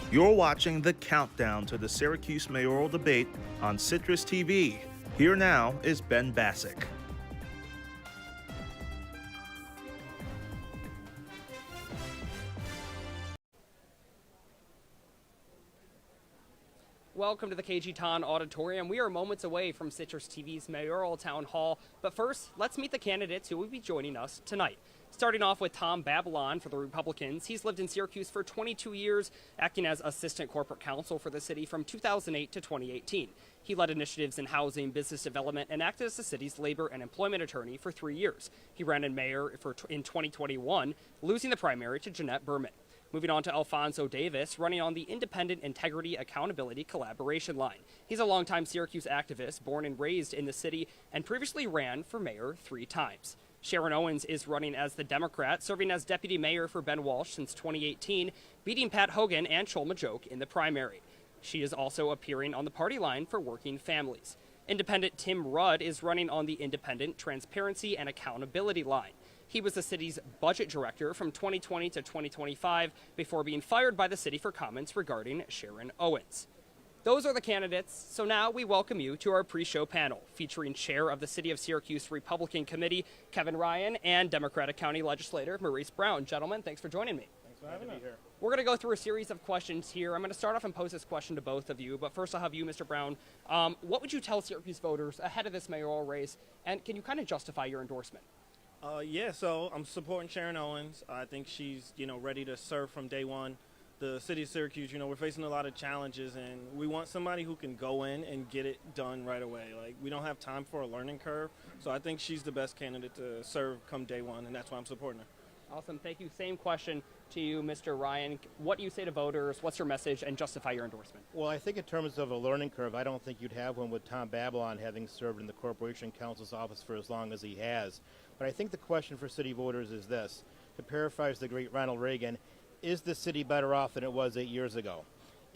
You're watching the countdown to the Syracuse mayoral debate on CitrusTV. Here now is Ben Bascuk. Welcome to the KG Ton Auditorium. We are moments away from Citrus TV's mayoral town hall, but first, let's meet the candidates who will be joining us tonight. Starting off with Tom Babylon for the Republicans. He's lived in Syracuse for 22 years, acting as assistant corporate counsel for the city from 2008 to 2018. He led initiatives in housing, business development, and acted as the city's labor and employment attorney for 3 years. He ran in mayor in 2021, losing the primary to Jeanette Berman. Moving on to Alfonso Davis, running on the Independent Integrity Accountability Collaboration line. He's a longtime Syracuse activist, born and raised in the city, and previously ran for mayor 3 times. Sharon Owens is running as the Democrat, serving as deputy mayor for Ben Walsh since 2018, beating Pat Hogan and Cholma Joke in the primary. She is also appearing on the party line for Working Families. Independent Tim Rudd is running on the Independent Transparency and Accountability line. He was the city's budget director from 2020 to 2025 before being fired by the city for comments regarding Sharon Owens. Those are the candidates, so now we welcome you to our pre-show panel featuring Chair of the City of Syracuse Republican Committee, Kevin Ryan, and Democratic County Legislator Maurice Brown. Gentlemen, thanks for joining me. Thanks for having me here. We're going to go through a series of questions here. I'm going to start off and pose this question to both of you, but first I'll have you, Mr. Brown. What would you tell Syracuse voters ahead of this mayoral race, and can you kind of justify your endorsement? So I'm supporting Sharon Owens. I think she's, ready to serve from day one. The city of Syracuse, we're facing a lot of challenges, and we want somebody who can go in and get it done right away. Like, we don't have time for a learning curve, so I think she's the best candidate to serve come day one, and that's why I'm supporting her. Awesome. Thank you. Same question to you, Mr. Ryan. What do you say to voters? What's your message, and justify your endorsement? Well, I think in terms of a learning curve, I don't think you'd have one with Tom Babylon having served in the Corporation Counsel's office for as long as he has. But I think the question for city voters is this. To paraphrase the great Ronald Reagan, is the city better off than it was 8 years ago?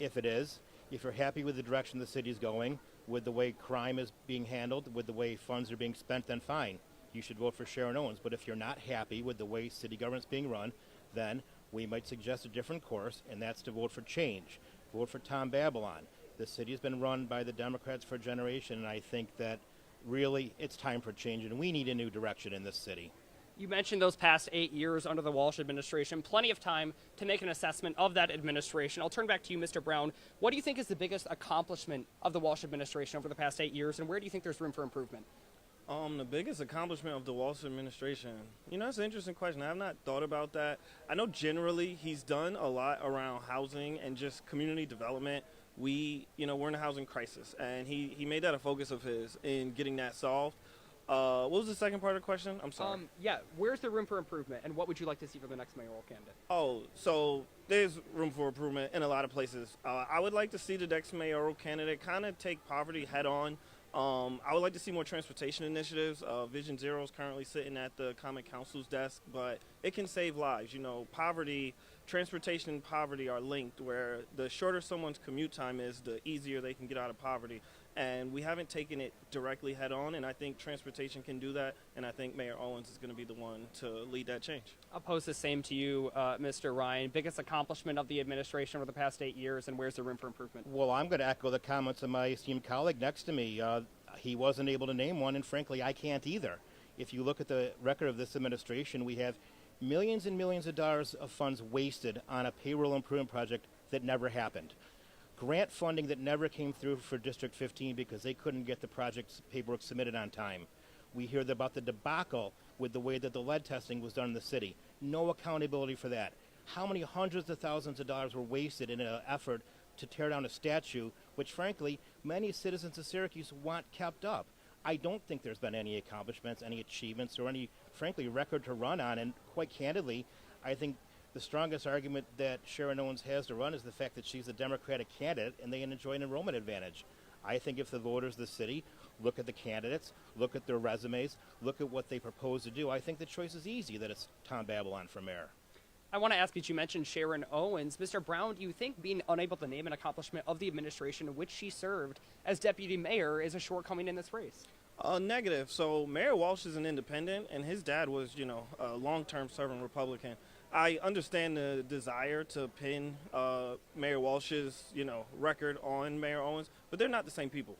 If it is, if you're happy with the direction the city's going, with the way crime is being handled, with the way funds are being spent, then fine. You should vote for Sharon Owens. But if you're not happy with the way city government's being run, then we might suggest a different course, and that's to vote for change. Vote for Tom Babylon. The city has been run by the Democrats for a generation, and I think that really it's time for change, and we need a new direction in this city. You mentioned those past 8 years under the Walsh administration. Plenty of time to make an assessment of that administration. I'll turn back to you, Mr. Brown. What do you think is the biggest accomplishment of the Walsh administration over the past 8 years, and where do you think there's room for improvement? The biggest accomplishment of the Walsh administration, that's an interesting question. I have not thought about that. I know generally he's done a lot around housing and just community development. We're in a housing crisis, and he made that a focus of his in getting that solved. What was the second part of the question? I'm sorry. Where's the room for improvement, and what would you like to see for the next mayoral candidate? So there's room for improvement in a lot of places. I would like to see the next mayoral candidate kind of take poverty head on. I would like to see more transportation initiatives. Vision Zero is currently sitting at the Common Council's desk, but it can save lives. Transportation and poverty are linked, where the shorter someone's commute time is, the easier they can get out of poverty. And we haven't taken it directly head on, and I think transportation can do that, and I think Mayor Owens is going to be the one to lead that change. I'll pose the same to you, Mr. Ryan. Biggest accomplishment of the administration over the past 8 years, and where's the room for improvement? Well, I'm going to echo the comments of my esteemed colleague next to me. He wasn't able to name one, and frankly, I can't either. If you look at the record of this administration, we have millions and millions of dollars of funds wasted on a payroll improvement project that never happened. Grant funding that never came through for District 15 because they couldn't get the project's paperwork submitted on time. We hear about the debacle with the way that the lead testing was done in the city. No accountability for that. How many hundreds of thousands of dollars were wasted in an effort to tear down a statue, which frankly, many citizens of Syracuse want kept up? I don't think there's been any accomplishments, any achievements, or any, frankly, record to run on. And quite candidly, I think the strongest argument that Sharon Owens has to run is the fact that she's a Democratic candidate and they enjoy an enrollment advantage. I think if the voters of the city look at the candidates, look at their resumes, look at what they propose to do, I think the choice is easy, that it's Tom Babylon for mayor. I want to ask you mentioned Sharon Owens. Mr. Brown, do you think being unable to name an accomplishment of the administration in which she served as deputy mayor is a shortcoming in this race? Negative. So Mayor Walsh is an independent, and his dad was, a long-term serving Republican. I understand the desire to pin Mayor Walsh's, record on Mayor Owens, but they're not the same people.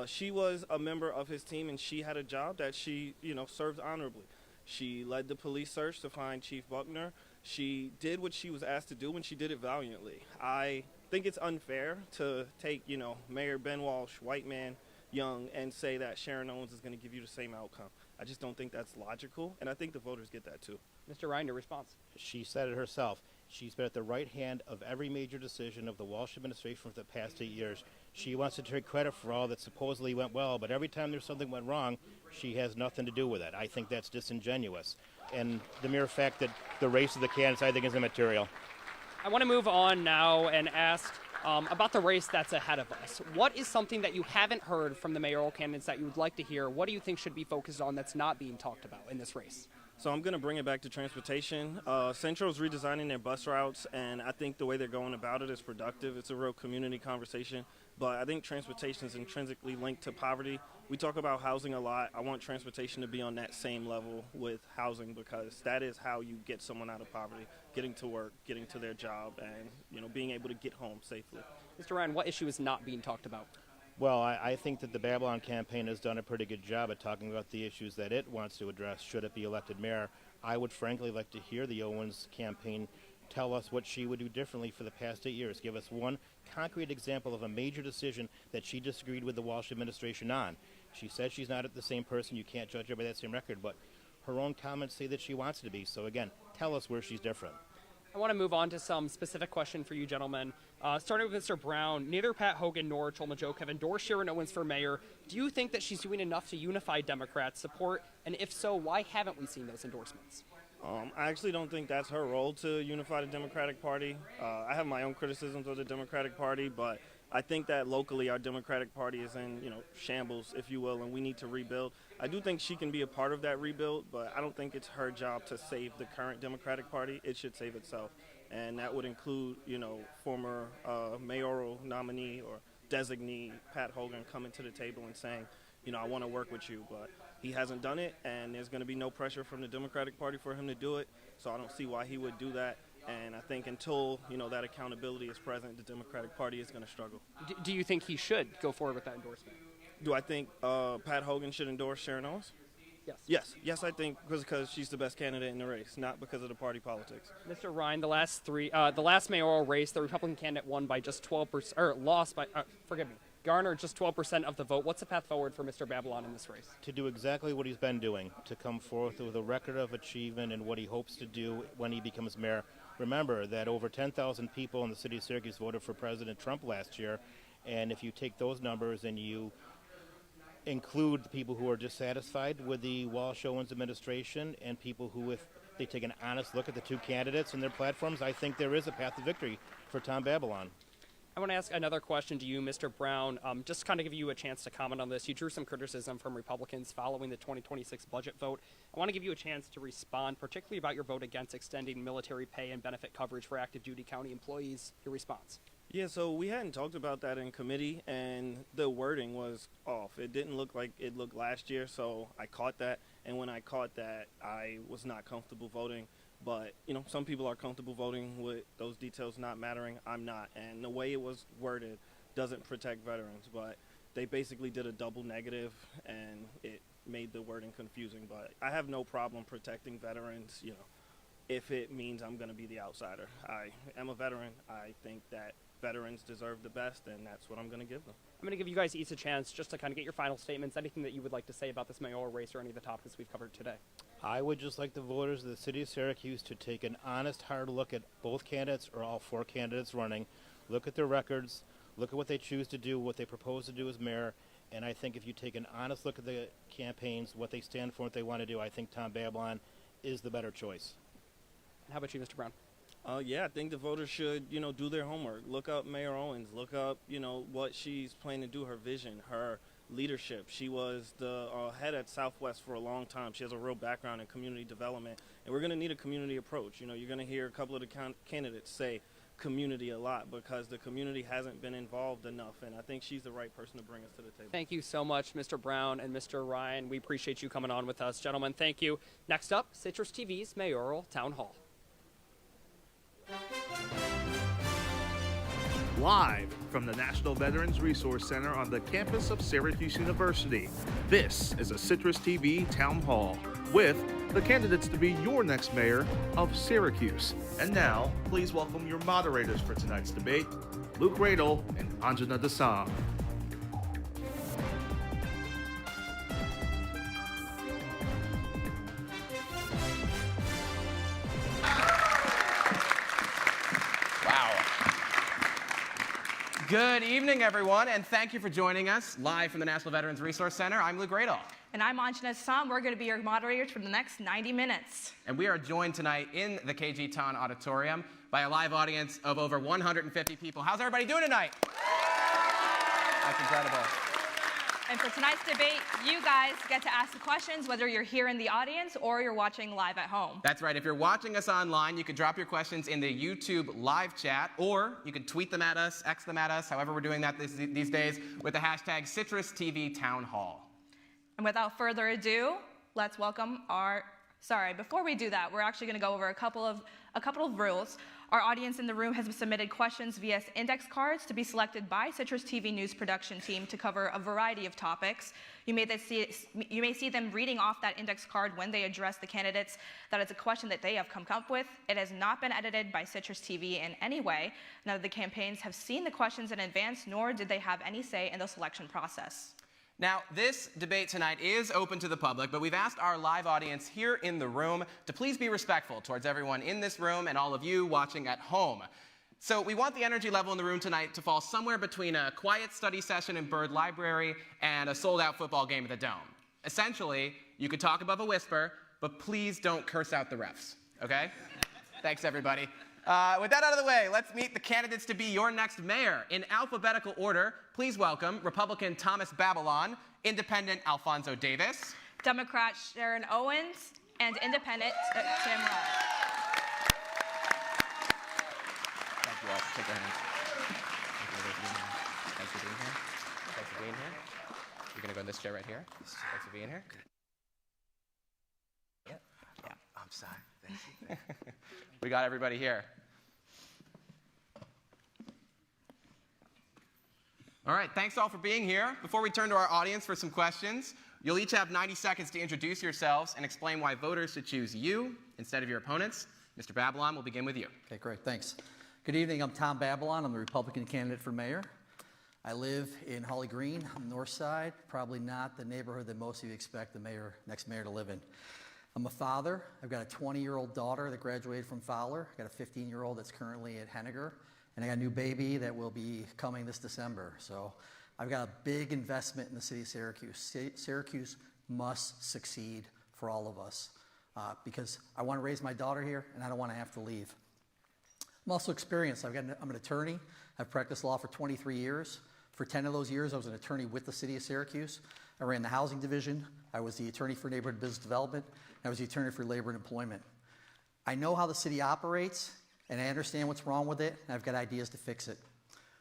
She was a member of his team, and she had a job that she, served honorably. She led the police search to find Chief Buckner. She did what she was asked to do, and she did it valiantly. I think it's unfair to take, Mayor Ben Walsh, white man, young, and say that Sharon Owens is going to give you the same outcome. I just don't think that's logical, and I think the voters get that too. Mr. Ryan, your response. She said it herself. She's been at the right hand of every major decision of the Walsh administration for the past 8 years. She wants to take credit for all that supposedly went well, but every time there's something went wrong, she has nothing to do with it. I think that's disingenuous. And the mere fact that the race of the candidates, I think, is immaterial. I want to move on now and ask about the race that's ahead of us. What is something that you haven't heard from the mayoral candidates that you would like to hear? What do you think should be focused on that's not being talked about in this race? So I'm going to bring it back to transportation. Central's redesigning their bus routes, and I think the way they're going about it is productive. It's a real community conversation, but I think transportation is intrinsically linked to poverty. We talk about housing a lot. I want transportation to be on that same level with housing, because that is how you get someone out of poverty, getting to work, getting to their job, and being able to get home safely. Mr. Ryan, what issue is not being talked about? Well, I think that the Babylon campaign has done a pretty good job at talking about the issues that it wants to address should it be elected mayor. I would frankly like to hear the Owens campaign tell us what she would do differently for the past 8 years. Give us one concrete example of a major decision that she disagreed with the Walsh administration on. She says she's not the same person. You can't judge her by that same record, but her own comments say that she wants to be. So again, tell us where she's different. I want to move on to some specific question for you gentlemen. Starting with Mr. Brown, neither Pat Hogan nor Cholma Joke have endorsed Sharon Owens for mayor. Do you think that she's doing enough to unify Democrat support? And if so, why haven't we seen those endorsements? I actually don't think that's her role to unify the Democratic Party. I have my own criticisms of the Democratic Party, but I think that locally our Democratic Party is in, shambles, if you will, and we need to rebuild. I do think she can be a part of that rebuild, but I don't think it's her job to save the current Democratic Party. It should save itself, and that would include, former mayoral nominee or designee Pat Hogan coming to the table and saying, I want to work with you, but he hasn't done it, and there's going to be no pressure from the Democratic Party for him to do it, so I don't see why he would do that. And I think until, that accountability is present, the Democratic Party is going to struggle. Do you think he should go forward with that endorsement? Do I think Pat Hogan should endorse Sharon Owens? Yes. Yes, I think because she's the best candidate in the race, not because of the party politics. Mr. Ryan, the last mayoral race, the Republican candidate won by just 12%, or lost by, garnered just 12% of the vote. What's the path forward for Mr. Babylon in this race? To do exactly what he's been doing, to come forth with a record of achievement and what he hopes to do when he becomes mayor. Remember that over 10,000 people in the city of Syracuse voted for President Trump last year, and if you take those numbers and you include the people who are dissatisfied with the Walsh-Owens administration and people who, if they take an honest look at the two candidates and their platforms, I think there is a path to victory for Tom Babylon. I want to ask another question to you, Mr. Brown, just kind of give you a chance to comment on this. You drew some criticism from Republicans following the 2026 budget vote. I want to give you a chance to respond, particularly about your vote against extending military pay and benefit coverage for active duty county employees. Your response. Yeah, so we hadn't talked about that in committee, and the wording was off. It didn't look like it looked last year, so I caught that. And when I caught that, I was not comfortable voting. But, some people are comfortable voting with those details not mattering. I'm not. And the way it was worded doesn't protect veterans. But they basically did a double negative, and it made the wording confusing. But I have no problem protecting veterans, if it means I'm going to be the outsider. I am a veteran. I think that veterans deserve the best, and that's what I'm going to give them. I'm going to give you guys each a chance just to kind of get your final statements, anything that you would like to say about this mayoral race or any of the topics we've covered today. I would just like the voters of the city of Syracuse to take an honest, hard look at both candidates or all four candidates running, look at their records, look at what they choose to do, what they propose to do as mayor, and I think if you take an honest look at the campaigns, what they stand for, what they want to do, I think Tom Babylon is the better choice. And how about you, Mr. Brown? Yeah, I think the voters should, do their homework. Look up Mayor Owens. Look up, what she's planning to do, her vision, her leadership. She was the head at Southwest for a long time. She has a real background in community development, and we're going to need a community approach. You're going to hear a couple of the candidates say community a lot because the community hasn't been involved enough, and I think she's the right person to bring us to the table. Thank you so much, Mr. Brown and Mr. Ryan. We appreciate you coming on with us. Gentlemen, thank you. Next up, Citrus TV's Mayoral Town Hall. live from the National Veterans Resource Center on the campus of Syracuse University. This is a Citrus TV Town Hall with the candidates to be your next mayor of Syracuse. And now, please welcome your moderators for tonight's debate, Luke Radel and Anjana Dasam. Good evening, everyone, and thank you for joining us live from the National Veterans Resource Center. I'm Luke Radel. And I'm Anjana Dasam. We're going to be your moderators for the next 90 minutes. And we are joined tonight in the KG Ton Auditorium by a live audience of over 150 people. How's everybody doing tonight? That's incredible. And for tonight's debate, you guys get to ask the questions, whether you're here in the audience or you're watching live at home. That's right. If you're watching us online, you can drop your questions in the YouTube live chat, or you can tweet them at us, X them at us, however we're doing that these days, with the hashtag CitrusTV Town Hall. And without further ado, let's welcome our... Sorry, before we do that, we're actually going to go over a couple of rules. Our audience in the room has submitted questions via index cards to be selected by Citrus TV News production team to cover a variety of topics. You may see them reading off that index card when they address the candidates. That is a question that they have come up with. It has not been edited by Citrus TV in any way. None of the campaigns have seen the questions in advance, nor did they have any say in the selection process. Now, this debate tonight is open to the public, but we've asked our live audience here in the room to please be respectful towards everyone in this room and all of you watching at home. So we want the energy level in the room tonight to fall somewhere between a quiet study session in Byrd Library and a sold-out football game at the Dome. Essentially, you could talk above a whisper, but please don't curse out the refs, okay? Thanks, everybody. With that out of the way, let's meet the candidates to be your next mayor. In alphabetical order, please welcome Republican Thomas Babylon, Independent Alfonso Davis, Democrat Sharon Owens, and Independent Tim Rudd. Thank you all. Take your hands. Thanks for being here. Thanks for being here. You're going to go in this chair right here. Thanks for being here. Yeah, I'm sorry. Thank you. We got everybody here. All right, thanks all for being here. Before we turn to our audience for some questions, you'll each have 90 seconds to introduce yourselves and explain why voters should choose you instead of your opponents. Mr. Babylon, we'll begin with you. Okay, great, thanks. Good evening, I'm Tom Babylon. I'm the Republican candidate for mayor. I live in Holly Green on the north side, probably not the neighborhood that most of you expect the next mayor to live in. I'm a father. I've got a 20-year-old daughter that graduated from Fowler. I've got a 15-year-old that's currently at Henniger. And I got a new baby that will be coming this December. So I've got a big investment in the city of Syracuse. Syracuse must succeed for all of us because I want to raise my daughter here and I don't want to have to leave. I'm also experienced. I'm an attorney. I've practiced law for 23 years. For 10 of those years, I was an attorney with the city of Syracuse. I ran the housing division. I was the attorney for neighborhood business development. I was the attorney for labor and employment. I know how the city operates, and I understand what's wrong with it, and I've got ideas to fix it.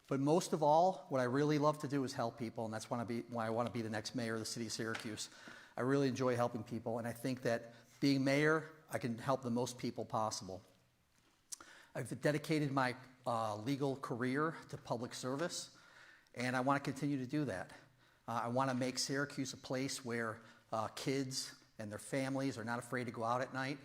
But most of all, what I really love to do is help people, and that's why I want to be the next mayor of the city of Syracuse. I really enjoy helping people, and I think that being mayor, I can help the most people possible. I've dedicated my legal career to public service, and I want to continue to do that. I want to make Syracuse a place where kids and their families are not afraid to go out at night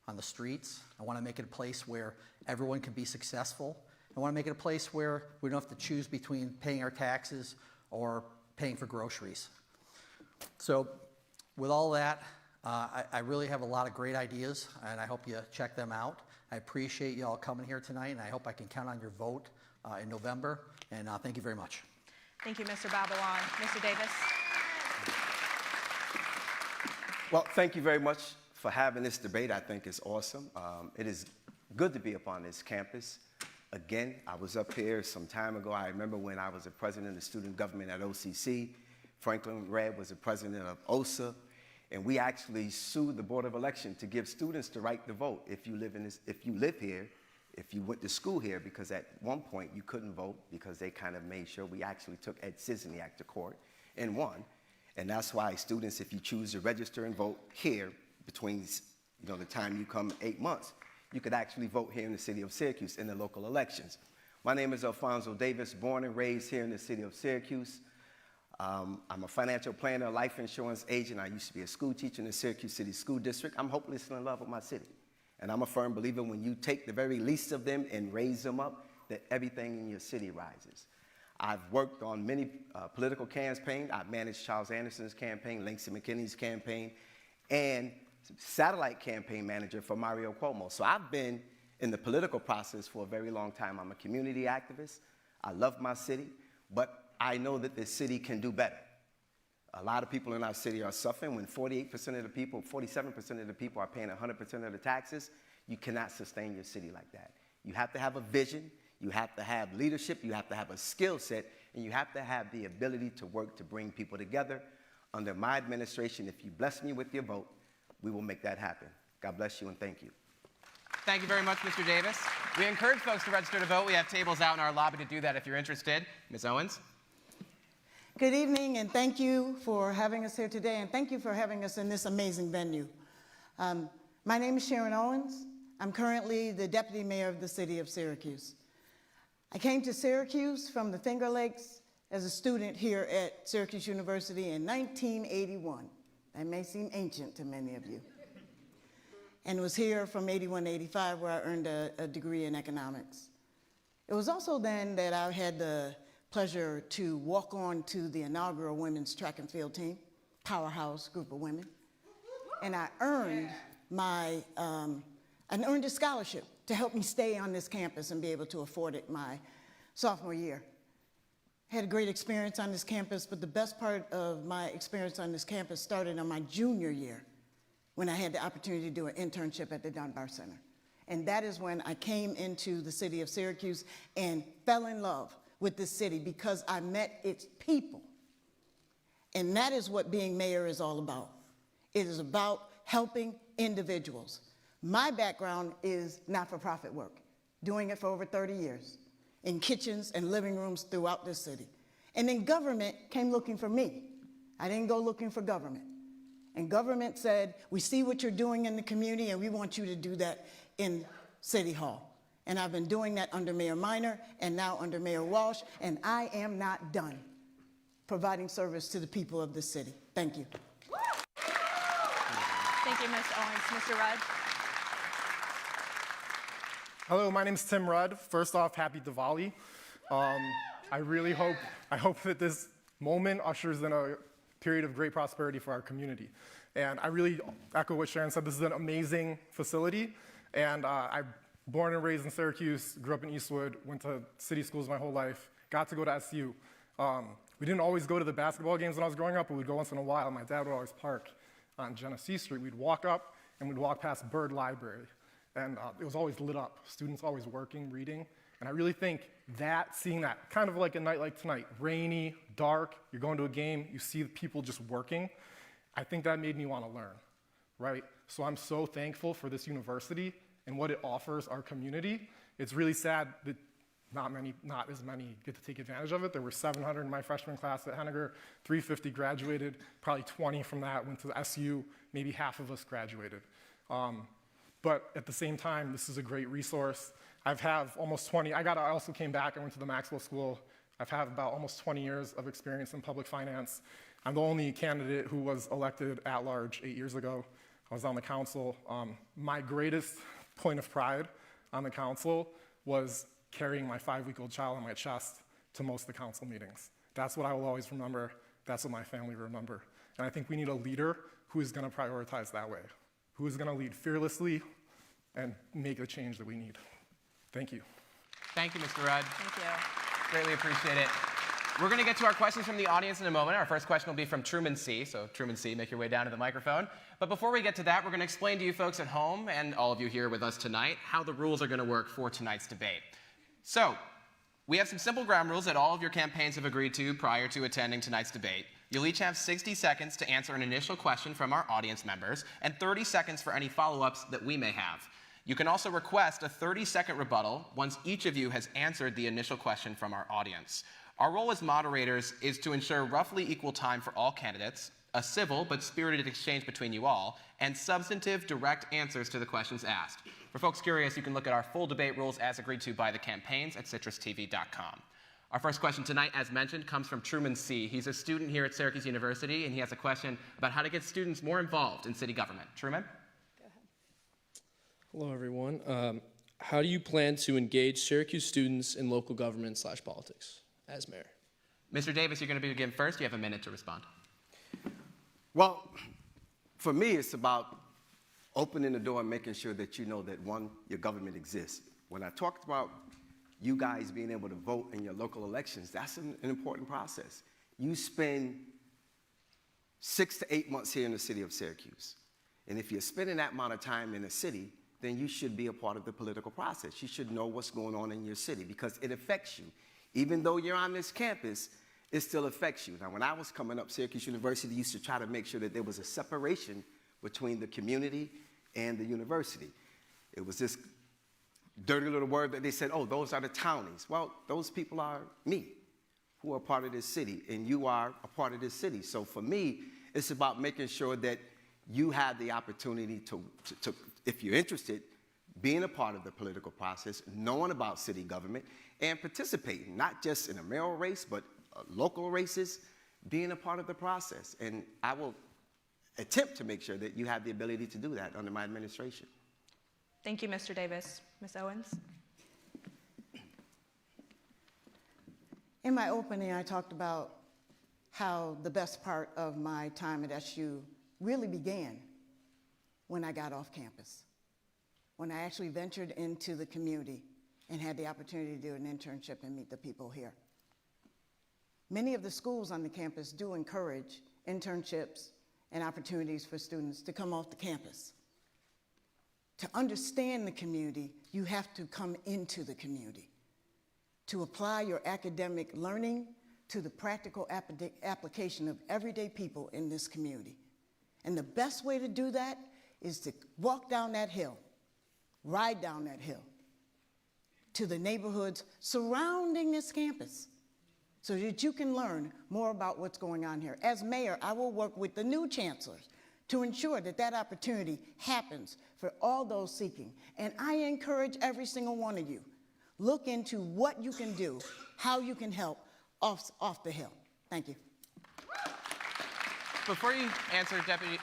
on the streets. I want to make it a place where everyone can be successful. I want to make it a place where we don't have to choose between paying our taxes or paying for groceries. So with all that, I really have a lot of great ideas, and I hope you check them out. I appreciate you all coming here tonight, and I hope I can count on your vote in November. And thank you very much. Thank you, Mr. Babylon. Mr. Davis. Well, thank you very much for having this debate. I think it's awesome. It is good to be up on this campus. Again, I was up here some time ago. I remember when I was the president of student government at OCC. Franklin Redd was the president of OSA. And we actually sued the Board of Election to give students the right to vote if you live here, if you went to school here, because at one point you couldn't vote because they kind of made sure we actually took Ed Cisniak to court and won. And that's why students, if you choose to register and vote here between the time you come 8 months, you could actually vote here in the city of Syracuse in the local elections. My name is Alfonso Davis, born and raised here in the city of Syracuse. I'm a financial planner, life insurance agent. I used to be a school teacher in the Syracuse City School District. I'm hopelessly in love with my city. And I'm a firm believer when you take the very least of them and raise them up, that everything in your city rises. I've worked on many political campaigns. I've managed Charles Anderson's campaign, Langston McKinney's campaign, and satellite campaign manager for Mario Cuomo. So I've been in the political process for a very long time. I'm a community activist. I love my city, but I know that this city can do better. A lot of people in our city are suffering when 48% of the people, 47% of the people are paying 100% of the taxes. You cannot sustain your city like that. You have to have a vision, you have to have leadership, you have to have a skill set, and you have to have the ability to work to bring people together. Under my administration, if you bless me with your vote, we will make that happen. God bless you and thank you. Thank you very much, Mr. Davis. We encourage folks to register to vote. We have tables out in our lobby to do that if you're interested. Ms. Owens? Good evening, and thank you for having us here today, and thank you for having us in this amazing venue. My name is Sharon Owens. I'm currently the Deputy Mayor of the City of Syracuse. I came to Syracuse from the Finger Lakes as a student here at Syracuse University in 1981. That may seem ancient to many of you. And was here from 81 to 85, where I earned a degree in economics. It was also then that I had the pleasure to walk on to the inaugural women's track and field team, powerhouse group of women. And I earned a scholarship to help me stay on this campus and be able to afford it my sophomore year. Had a great experience on this campus, but the best part of my experience on this campus started on my junior year, when I had the opportunity to do an internship at the Dunbar Center. And that is when I came into the city of Syracuse and fell in love with this city because I met its people. And that is what being mayor is all about. It is about helping individuals. My background is not-for-profit work, doing it for over 30 years, in kitchens and living rooms throughout this city. And then government came looking for me. I didn't go looking for government. And government said, we see what you're doing in the community and we want you to do that in City Hall. And I've been doing that under Mayor Minor and now under Mayor Walsh, and I am not done providing service to the people of this city. Thank you. Thank you, Ms. Owens. Mr. Rudd? Hello, my name's Tim Rudd. First off, happy Diwali. I hope that this moment ushers in a period of great prosperity for our community. And I really echo what Sharon said. This is an amazing facility. And I'm born and raised in Syracuse, grew up in Eastwood, went to city schools my whole life, got to go to SU. We didn't always go to the basketball games when I was growing up, but we'd go once in a while. My dad would always park on Genesee Street. We'd walk up and we'd walk past Byrd Library. And it was always lit up, students always working, reading. And I really think that, seeing that, kind of like a night like tonight, rainy, dark, you're going to a game, you see the people just working, I think that made me want to learn, right? So I'm so thankful for this university and what it offers our community. It's really sad that not as many get to take advantage of it. There were 700 in my freshman class at Henniger, 350 graduated, probably 20 from that went to SU, maybe half of us graduated. But at the same time, this is a great resource. I also came back, I went to the Maxwell School. I've had about almost 20 years of experience in public finance. I'm the only candidate who was elected at large 8 years ago. I was on the council. My greatest point of pride on the council was carrying my 5-week-old child on my chest to most of the council meetings. That's what I will always remember. That's what my family will remember. And I think we need a leader who is going to prioritize that way, who is going to lead fearlessly and make the change that we need. Thank you. Thank you, Mr. Rudd. Thank you. Greatly appreciate it. We're going to get to our questions from the audience in a moment. Our first question will be from Truman C. So Truman C., make your way down to the microphone. But before we get to that, we're going to explain to you folks at home and all of you here with us tonight how the rules are going to work for tonight's debate. So we have some simple ground rules that all of your campaigns have agreed to prior to attending tonight's debate. You'll each have 60 seconds to answer an initial question from our audience members and 30 seconds for any follow-ups that we may have. You can also request a 30-second rebuttal once each of you has answered the initial question from our audience. Our role as moderators is to ensure roughly equal time for all candidates, a civil but spirited exchange between you all, and substantive, direct answers to the questions asked. For folks curious, you can look at our full debate rules as agreed to by the campaigns at CitrusTV.com. Our first question tonight, as mentioned, comes from Truman C. He's a student here at Syracuse University, and he has a question about how to get students more involved in city government. Truman? Go ahead. Hello, everyone. How do you plan to engage Syracuse students in local government / politics as mayor? Mr. Davis, you're going to begin first. You have a minute to respond. Well, for me, it's about opening the door and making sure that you know that, one, your government exists. When I talked about you guys being able to vote in your local elections, that's an important process. You spend 6 to 8 months here in the city of Syracuse. And if you're spending that amount of time in a city, then you should be a part of the political process. You should know what's going on in your city because it affects you. Even though you're on this campus, it still affects you. Now, when I was coming up, Syracuse University used to try to make sure that there was a separation between the community and the university. It was this dirty little word that they said, oh, those are the townies. Well, those people are me, who are part of this city, and you are a part of this city. So for me, it's about making sure that you have the opportunity to if you're interested, being a part of the political process, knowing about city government, and participating, not just in a mayoral race, but local races, being a part of the process. And I will attempt to make sure that you have the ability to do that under my administration. Thank you, Mr. Davis. Ms. Owens? In my opening, I talked about how the best part of my time at SU really began when I got off campus, when I actually ventured into the community and had the opportunity to do an internship and meet the people here. Many of the schools on the campus do encourage internships and opportunities for students to come off the campus. To understand the community, you have to come into the community. To apply your academic learning to the practical application of everyday people in this community. And the best way to do that is to walk down that hill, ride down that hill, to the neighborhoods surrounding this campus so that you can learn more about what's going on here. As mayor, I will work with the new chancellors to ensure that that opportunity happens for all those seeking. And I encourage every single one of you, look into what you can do, how you can help off the hill. Thank you. Before you answer, Deputy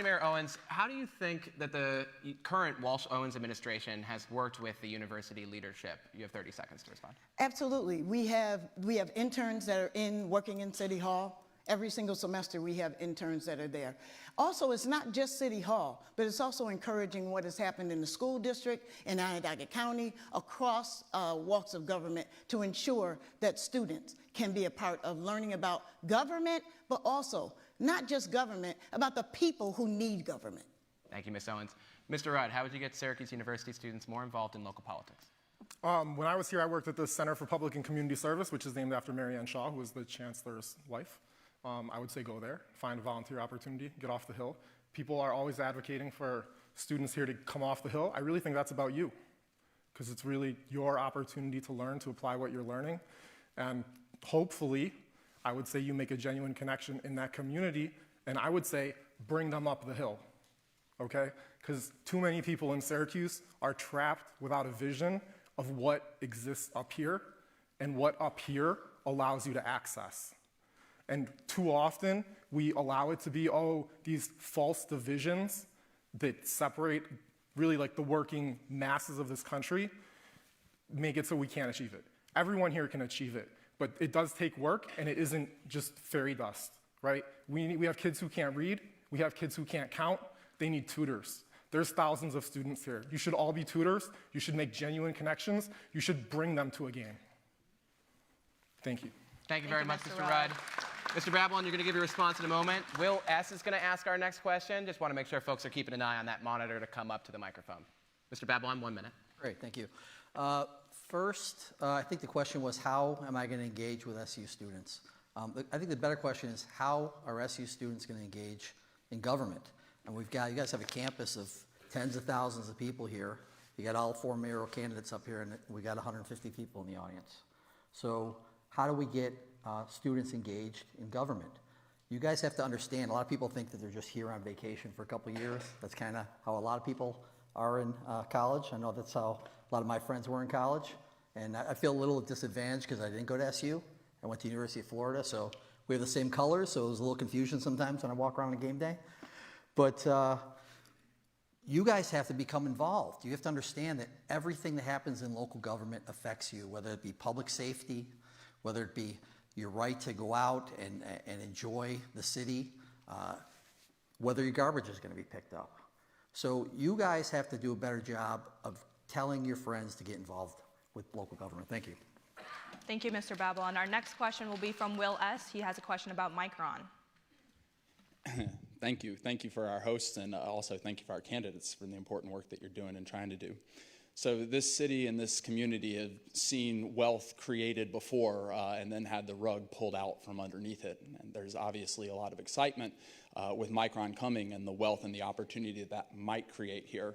Mayor Owens, how do you think that the current Walsh-Owens administration has worked with the university leadership? You have 30 seconds to respond. Absolutely. We have interns that are working in City Hall. Every single semester we have interns that are there. Also, it's not just City Hall, but it's also encouraging what has happened in the school district, in Onondaga County, across walks of government to ensure that students can be a part of learning about government, but also not just government, about the people who need government. Thank you, Ms. Owens. Mr. Rudd, how would you get Syracuse University students more involved in local politics? When I was here, I worked at the Center for Public and Community Service, which is named after Mary Ann Shaw, who was the chancellor's wife. I would say go there, find a volunteer opportunity, get off the Hill. People are always advocating for students here to come off the Hill. I really think that's about you, because it's really your opportunity to learn, to apply what you're learning. And hopefully, I would say you make a genuine connection in that community, and I would say bring them up the hill, okay? Because too many people in Syracuse are trapped without a vision of what exists up here and what up here allows you to access. And too often, we allow it to be, oh, these false divisions that separate really like the working masses of this country, make it so we can't achieve it. Everyone here can achieve it, but it does take work, and it isn't just fairy dust, right? We have kids who can't read, we have kids who can't count, they need tutors. There's thousands of students here. You should all be tutors, you should make genuine connections, you should bring them to a game. Thank you. Thank you very much, Mr. Rudd. Mr. Babylon, you're going to give your response in a moment. Will S. is going to ask our next question. Just want to make sure folks are keeping an eye on that monitor to come up to the microphone. Mr. Babylon, 1 minute. Great, thank you. First, I think the question was, how am I going to engage with SU students? I think the better question is, how are SU students going to engage in government? And you guys have a campus of tens of thousands of people here. You got all 4 mayoral candidates up here, and we got 150 people in the audience. So how do we get students engaged in government? You guys have to understand, a lot of people think that they're just here on vacation for a couple of years. That's kind of how a lot of people are in college. I know that's how a lot of my friends were in college. And I feel a little disadvantaged because I didn't go to SU. I went to University of Florida, so we have the same colors, so there's a little confusion sometimes when I walk around on game day. But you guys have to become involved. You have to understand that everything that happens in local government affects you, whether it be public safety, whether it be your right to go out and enjoy the city, whether your garbage is going to be picked up. So you guys have to do a better job of telling your friends to get involved with local government. Thank you. Thank you, Mr. Babylon. Our next question will be from Will S. He has a question about Micron. Thank you. Thank you for our hosts, and also thank you for our candidates for the important work that you're doing and trying to do. So this city and this community have seen wealth created before and then had the rug pulled out from underneath it. And there's obviously a lot of excitement with Micron coming and the wealth and the opportunity that might create here.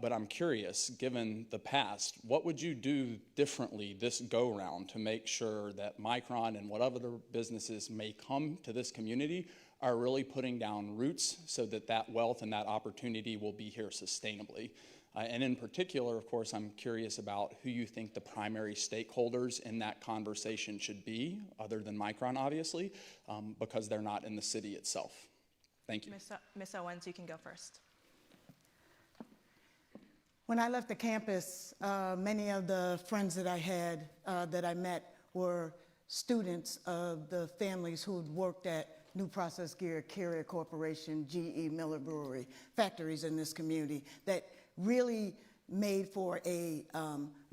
But I'm curious, given the past, what would you do differently this go-round to make sure that Micron and what other businesses may come to this community are really putting down roots so that that wealth and that opportunity will be here sustainably? And in particular, of course, I'm curious about who you think the primary stakeholders in that conversation should be, other than Micron, obviously, because they're not in the city itself. Thank you. Ms. Owens, you can go first. When I left the campus, many of the friends that I had, that I met, were students of the families who'd worked at New Process Gear, Carrier Corporation, GE, Miller Brewery, factories in this community that really made for a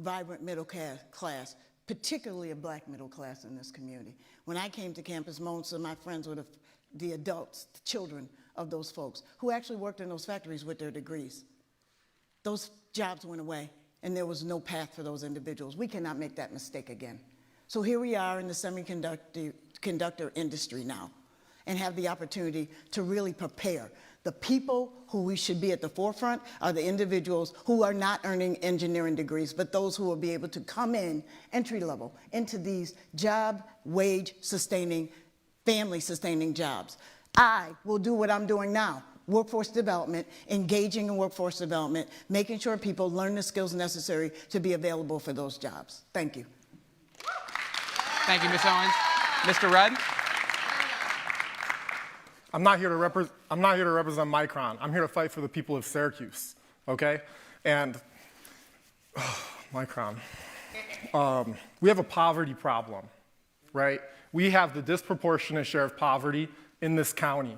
vibrant middle class, particularly a black middle class in this community. When I came to campus, most of my friends were the adults, the children of those folks who actually worked in those factories with their degrees. Those jobs went away, and there was no path for those individuals. We cannot make that mistake again. So here we are in the semiconductor industry now, and have the opportunity to really prepare. The people who we should be at the forefront are the individuals who are not earning engineering degrees, but those who will be able to come in entry level into these job, wage sustaining, family sustaining jobs. I will do what I'm doing now. Workforce development, engaging in workforce development, making sure people learn the skills necessary to be available for those jobs. Thank you. Thank you, Ms. Owens. Mr. Rudd? I'm not here to represent Micron. I'm here to fight for the people of Syracuse, okay? And Micron. We have a poverty problem, right? We have the disproportionate share of poverty in this county.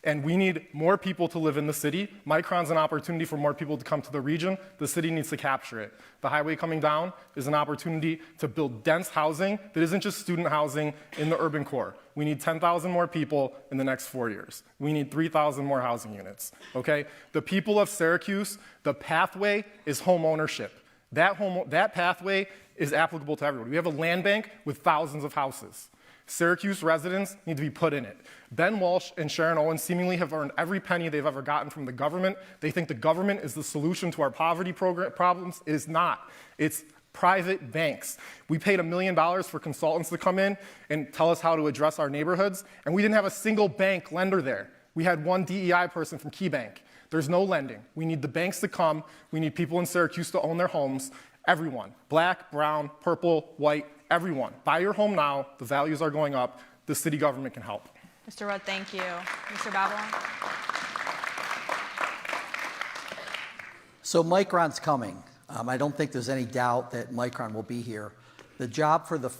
And we need more people to live in the city. Micron's an opportunity for more people to come to the region. The city needs to capture it. The highway coming down is an opportunity to build dense housing that isn't just student housing in the urban core. We need 10,000 more people in the next 4 years. We need 3,000 more housing units, okay? The people of Syracuse, the pathway is home ownership. That pathway is applicable to everybody. We have a land bank with thousands of houses. Syracuse residents need to be put in it. Ben Walsh and Sharon Owens seemingly have earned every penny they've ever gotten from the government. They think the government is the solution to our poverty problems. It is not. It's private banks. We paid $1 million for consultants to come in and tell us how to address our neighborhoods, and we didn't have a single bank lender there. We had one DEI person from KeyBank. There's no lending. We need the banks to come. We need people in Syracuse to own their homes. Everyone, black, brown, purple, white, everyone. Buy your home now. The values are going up. The city government can help. Mr. Rudd, thank you. Mr. Babylon? So Micron's coming. I don't think there's any doubt that Micron will be here. The job for the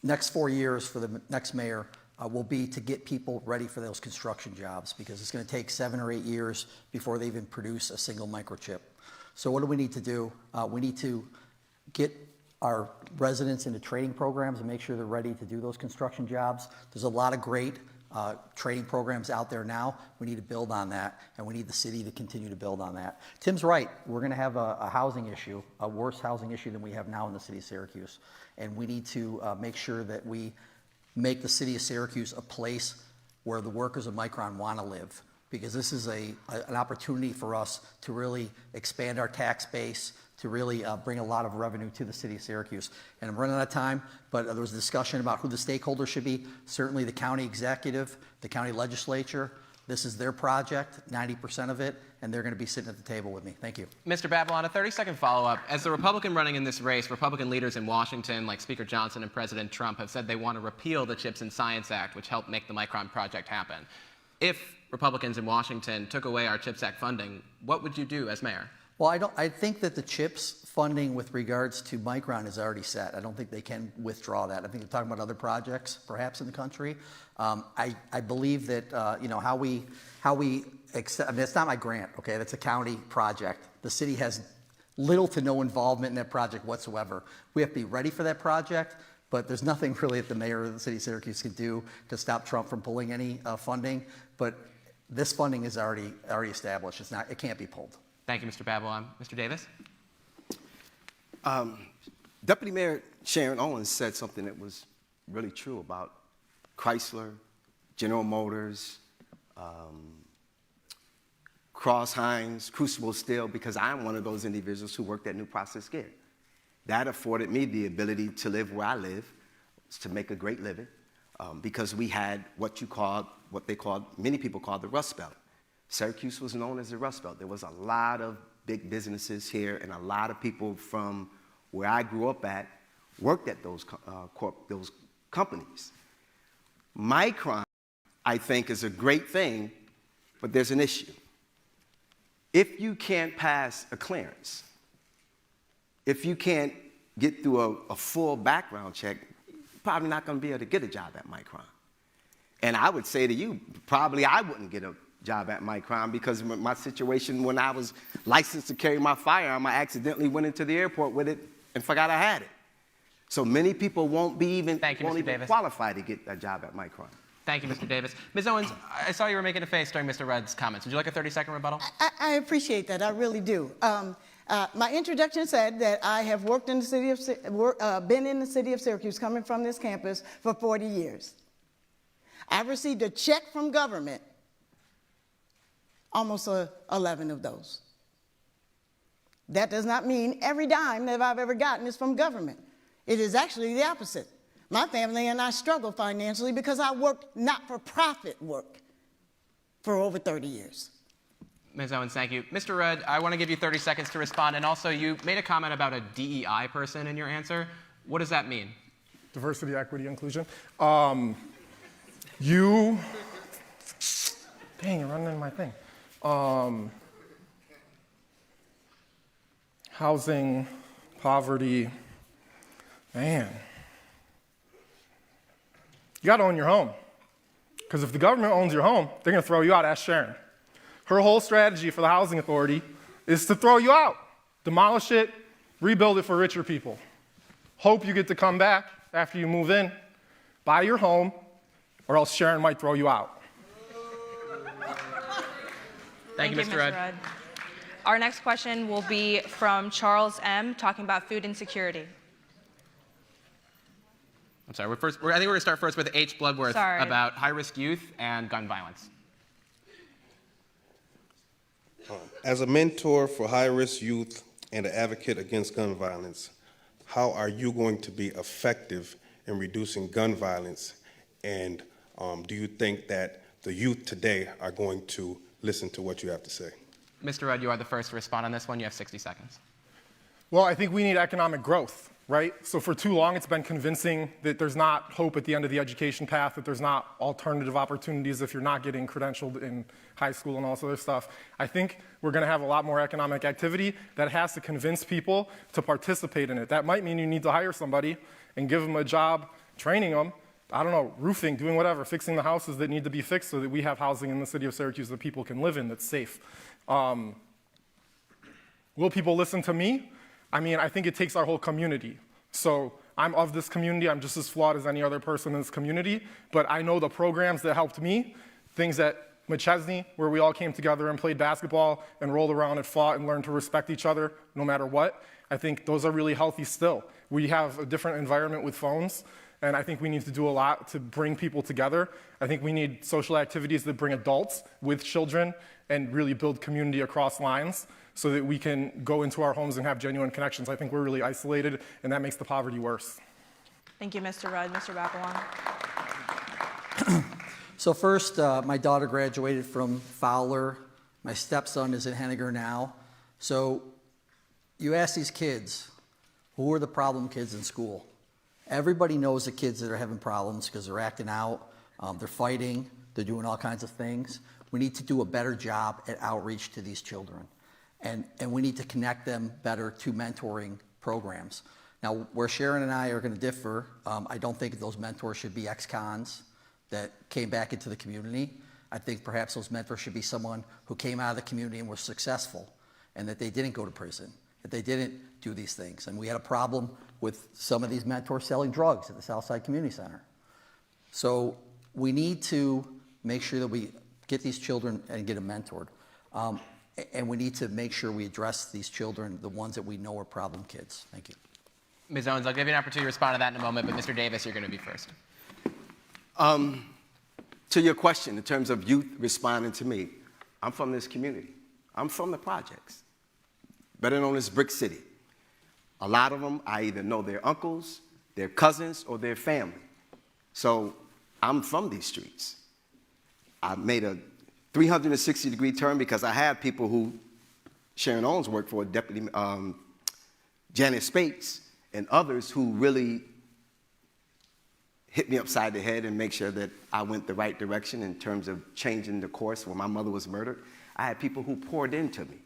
next 4 years for the next mayor will be to get people ready for those construction jobs, because it's going to take 7 or 8 years before they even produce a single microchip. So what do we need to do? We need to get our residents into training programs and make sure they're ready to do those construction jobs. There's a lot of great training programs out there now. We need to build on that, and we need the city to continue to build on that. Tim's right. We're going to have a housing issue, a worse housing issue than we have now in the city of Syracuse. And we need to make sure that we make the city of Syracuse a place where the workers of Micron want to live, because this is an opportunity for us to really expand our tax base, to really bring a lot of revenue to the city of Syracuse. And I'm running out of time, but there was a discussion about who the stakeholders should be. Certainly the county executive, the county legislature. This is their project, 90% of it, and they're going to be sitting at the table with me. Thank you. Mr. Babylon, a 30-second follow-up. As the Republican running in this race, Republican leaders in Washington, like Speaker Johnson and President Trump, have said they want to repeal the CHIPS and Science Act, which helped make the Micron project happen. If Republicans in Washington took away our CHIPS Act funding, what would you do as mayor? Well, I think that the CHIPS funding with regards to Micron is already set. I don't think they can withdraw that. I think they're talking about other projects, perhaps in the country. I believe that you know how we accept. I mean, it's not my grant, okay? That's a county project. The city has little to no involvement in that project whatsoever. We have to be ready for that project, but there's nothing really that the mayor of the city of Syracuse can do to stop Trump from pulling any funding. But this funding is already established. It can't be pulled. Thank you, Mr. Babylon. Mr. Davis? Deputy Mayor Sharon Owens said something that was really true about Chrysler, General Motors, Cross-Hines, Crucible Steel, because I'm one of those individuals who worked at New Process Gear. That afforded me the ability to live where I live, to make a great living, because we had what many people called the Rust Belt. Syracuse was known as the Rust Belt. There was a lot of big businesses here, and a lot of people from where I grew up at worked at those companies. Micron, I think, is a great thing, but there's an issue. If you can't pass a clearance, if you can't get through a full background check, you're probably not going to be able to get a job at Micron. And I would say to you, probably I wouldn't get a job at Micron because my situation when I was licensed to carry my firearm, I accidentally went into the airport with it and forgot I had it. So many people won't even qualify to get a job at Micron. Thank you, Mr. Davis. Ms. Owens, I saw you were making a face during Mr. Rudd's comments. Would you like a 30-second rebuttal? I appreciate that. I really do. My introduction said that I have worked in the city of, been in the city of Syracuse, coming from this campus for 40 years. I've received a check from government, almost 11 of those. That does not mean every dime that I've ever gotten is from government. It is actually the opposite. My family and I struggle financially because I worked not-for-profit work for over 30 years. Ms. Owens, thank you. Mr. Rudd, I want to give you 30 seconds to respond. And also, you made a comment about a DEI person in your answer. What does that mean? Diversity, equity, inclusion. Dang, you're running into my thing. Housing, poverty, man. You got to own your home. Because if the government owns your home, they're going to throw you out. Ask Sharon. Her whole strategy for the housing authority is to throw you out, demolish it, rebuild it for richer people. Hope you get to come back after you move in, buy your home, or else Sharon might throw you out. Thank you, Mr. Rudd. Our next question will be from Charles M., talking about food insecurity. I'm sorry, I think we're going to start first with H. Bloodworth about high-risk youth and gun violence. As a mentor for high-risk youth and an advocate against gun violence, how are you going to be effective in reducing gun violence? And do you think that the youth today are going to listen to what you have to say? Mr. Rudd, you are the first to respond on this one. You have 60 seconds. Well, I think we need economic growth, right? So for too long, it's been convincing that there's not hope at the end of the education path, that there's not alternative opportunities if you're not getting credentialed in high school and all this other stuff. I think we're going to have a lot more economic activity that has to convince people to participate in it. That might mean you need to hire somebody and give them a job, training them, I don't know, roofing, doing whatever, fixing the houses that need to be fixed so that we have housing in the city of Syracuse that people can live in that's safe. Will people listen to me? I mean, I think it takes our whole community. So I'm of this community. I'm just as flawed as any other person in this community. But I know the programs that helped me, things at McChesney, where we all came together and played basketball and rolled around and fought and learned to respect each other no matter what. I think those are really healthy still. We have a different environment with phones, and I think we need to do a lot to bring people together. I think we need social activities that bring adults with children and really build community across lines. so that we can go into our homes and have genuine connections. I think we're really isolated, and that makes the poverty worse. Thank you, Mr. Rudd. Mr. Babylon. So first, my daughter graduated from Fowler. My stepson is at Henniger now. So you ask these kids, who are the problem kids in school? Everybody knows the kids that are having problems because they're acting out, they're fighting, they're doing all kinds of things. We need to do a better job at outreach to these children. And we need to connect them better to mentoring programs. Now, where Sharon and I are going to differ, I don't think those mentors should be ex-cons that came back into the community. I think perhaps those mentors should be someone who came out of the community and was successful, and that they didn't go to prison, that they didn't do these things. And we had a problem with some of these mentors selling drugs at the Southside Community Center. So we need to make sure that we get these children and get them mentored. And we need to make sure we address these children, the ones that we know are problem kids. Thank you. Ms. Owens, I'll give you an opportunity to respond to that in a moment, but Mr. Davis, you're going to be first. To your question, in terms of youth responding to me, I'm from this community. I'm from the projects, better known as Brick City. A lot of them, I either know their uncles, their cousins, or their family. So I'm from these streets. I made a 360-degree turn because I had people who Sharon Owens worked for, Deputy Janet Spates, and others who really hit me upside the head and make sure that I went the right direction in terms of changing the course when my mother was murdered. I had people who poured into me.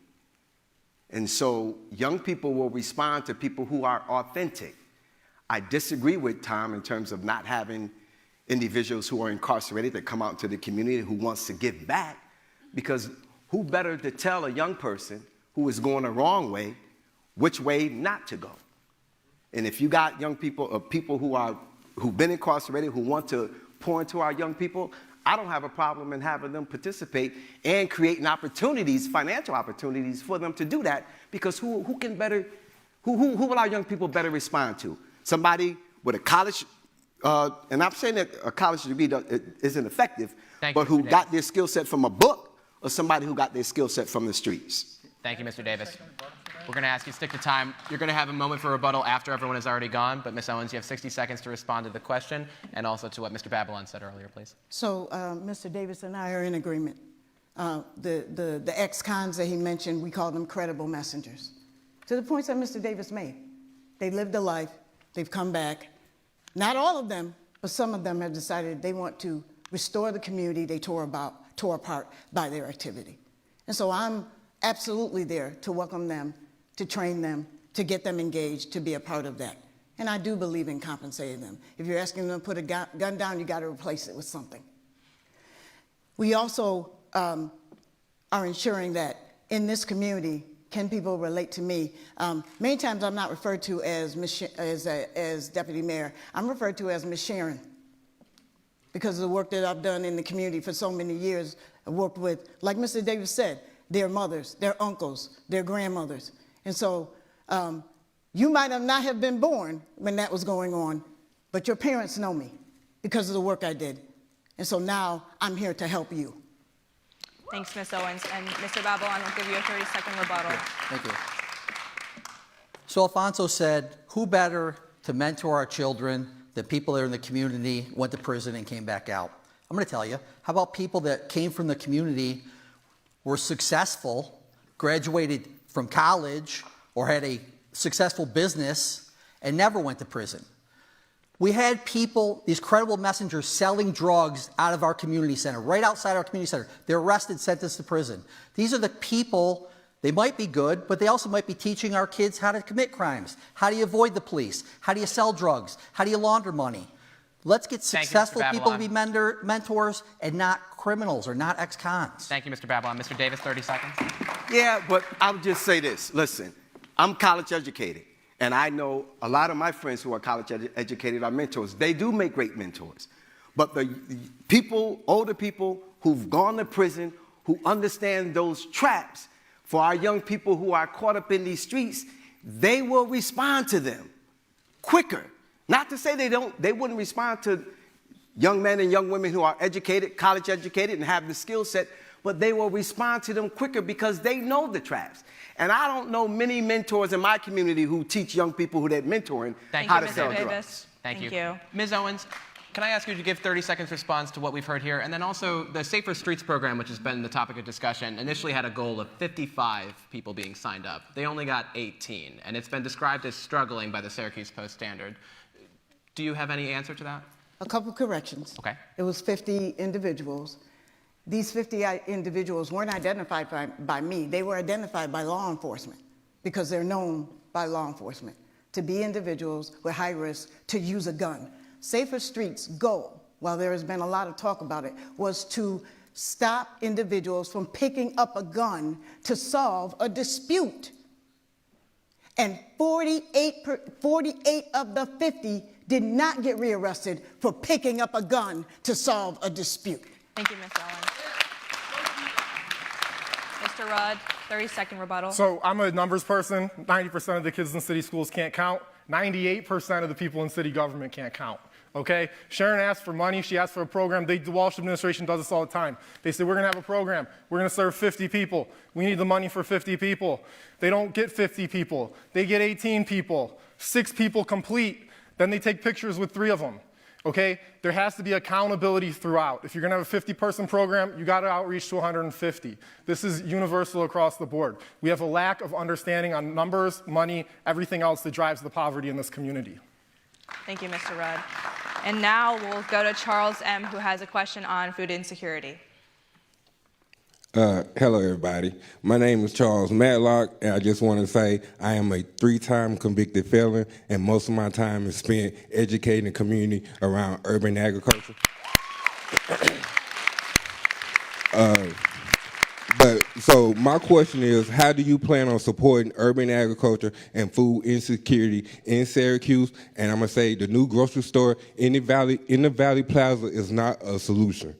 And so young people will respond to people who are authentic. I disagree with Tom in terms of not having individuals who are incarcerated that come out into the community who wants to give back, because who better to tell a young person who is going the wrong way which way not to go? And if you got young people or people who've been incarcerated who want to pour into our young people, I don't have a problem in having them participate and creating opportunities, financial opportunities for them to do that, because who will our young people better respond to? Somebody with a college, and I'm saying that a college degree isn't effective, but who got their skill set from a book, or somebody who got their skill set from the streets. Thank you, Mr. Davis. We're going to ask you to stick to time. You're going to have a moment for rebuttal after everyone has already gone, but Ms. Owens, you have 60 seconds to respond to the question and also to what Mr. Babylon said earlier, please. So Mr. Davis and I are in agreement. The ex-cons that he mentioned, we call them credible messengers. To the points that Mr. Davis made. They lived a life, they've come back. Not all of them, but some of them have decided they want to restore the community they tore apart by their activity. And so I'm absolutely there to welcome them, to train them, to get them engaged, to be a part of that. And I do believe in compensating them. If you're asking them to put a gun down, you got to replace it with something. We also are ensuring that in this community, can people relate to me? Many times I'm not referred to as Deputy Mayor. I'm referred to as Ms. Sharon, because of the work that I've done in the community for so many years. I've worked with, like Mr. Davis said, their mothers, their uncles, their grandmothers. And so you might not have been born when that was going on, but your parents know me because of the work I did. And so now I'm here to help you. Thanks, Ms. Owens. And Mr. Babylon will give you a 30-second rebuttal. Thank you. So Alfonso said, who better to mentor our children than people that are in the community, went to prison and came back out? I'm going to tell you, how about people that came from the community, were successful, graduated from college, or had a successful business and never went to prison? We had people, these credible messengers, selling drugs out of our community center, right outside our community center. They're arrested, sentenced to prison. These are the people, they might be good, but they also might be teaching our kids how to commit crimes. How do you avoid the police? How do you sell drugs? How do you launder money? Let's get successful people to be mentors and not criminals or not ex-cons. Thank you, Mr. Babylon. Mr. Davis, 30 seconds. Yeah, but I'll just say this. Listen, I'm college educated, and I know a lot of my friends who are college educated are mentors. They do make great mentors. But the people, older people who've gone to prison, who understand those traps, for our young people who are caught up in these streets, they will respond to them quicker. Not to say they wouldn't respond to young men and young women who are educated, college educated, and have the skill set, but they will respond to them quicker because they know the traps. And I don't know many mentors in my community who teach young people who they're mentoring how to sell drugs. Thank you. Ms. Owens, can I ask you to give 30 seconds response to what we've heard here? And then also the Safer Streets program, which has been the topic of discussion, initially had a goal of 55 people being signed up. They only got 18, and it's been described as struggling by the Syracuse Post-Standard. Do you have any answer to that? A couple corrections. Okay. It was 50 individuals. These 50 individuals weren't identified by me. They were identified by law enforcement because they're known by law enforcement to be individuals with high risk to use a gun. Safer Streets' goal, while there has been a lot of talk about it, was to stop individuals from picking up a gun to solve a dispute. And 48 of the 50 did not get rearrested for picking up a gun to solve a dispute. Thank you, Ms. Owens. Mr. Rudd, 30-second rebuttal. So I'm a numbers person. 90% of the kids in city schools can't count. 98% of the people in city government can't count. Okay? Sharon asked for money. She asked for a program. The Walsh administration does this all the time. They say, we're going to have a program. We're going to serve 50 people. We need the money for 50 people. They don't get 50 people. They get 18 people. 6 people complete. Then they take pictures with 3 of them. Okay? There has to be accountability throughout. If you're going to have a 50-person program, you got to outreach to 150. This is universal across the board. We have a lack of understanding on numbers, money, everything else that drives the poverty in this community. Thank you, Mr. Rudd. And now we'll go to Charles M., who has a question on food insecurity. Hello, everybody. My name is Charles Matlock, and I just want to say I am a 3-time convicted felon, and most of my time is spent educating the community around urban agriculture. So my question is, how do you plan on supporting urban agriculture and food insecurity in Syracuse? And I'm going to say the new grocery store in the Valley Plaza is not a solution.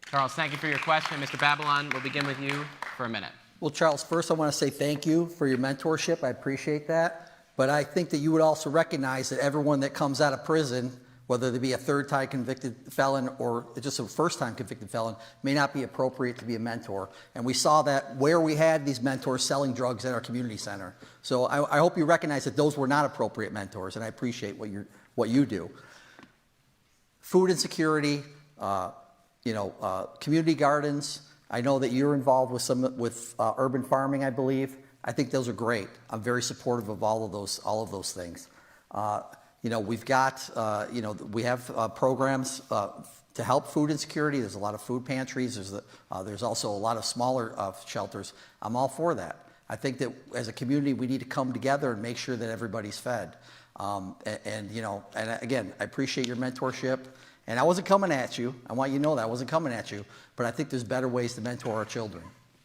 Charles, thank you for your question. Mr. Babylon, we'll begin with you for a minute. Well, Charles, first I want to say thank you for your mentorship. I appreciate that. But I think that you would also recognize that everyone that comes out of prison, whether they be a 3rd-time convicted felon or just a 1st-time convicted felon, may not be appropriate to be a mentor. And we saw that where we had these mentors selling drugs at our community center. So I hope you recognize that those were not appropriate mentors, and I appreciate what you do. Food insecurity, community gardens. I know that you're involved with urban farming, I believe. I think those are great. I'm very supportive of all of those things. We've got, we have programs to help food insecurity. There's a lot of food pantries. There's also a lot of smaller shelters. I'm all for that. I think that as a community, we need to come together and make sure that everybody's fed. And again, I appreciate your mentorship. And I wasn't coming at you. I want you to know that I wasn't coming at you. But I think there's better ways to mentor our children.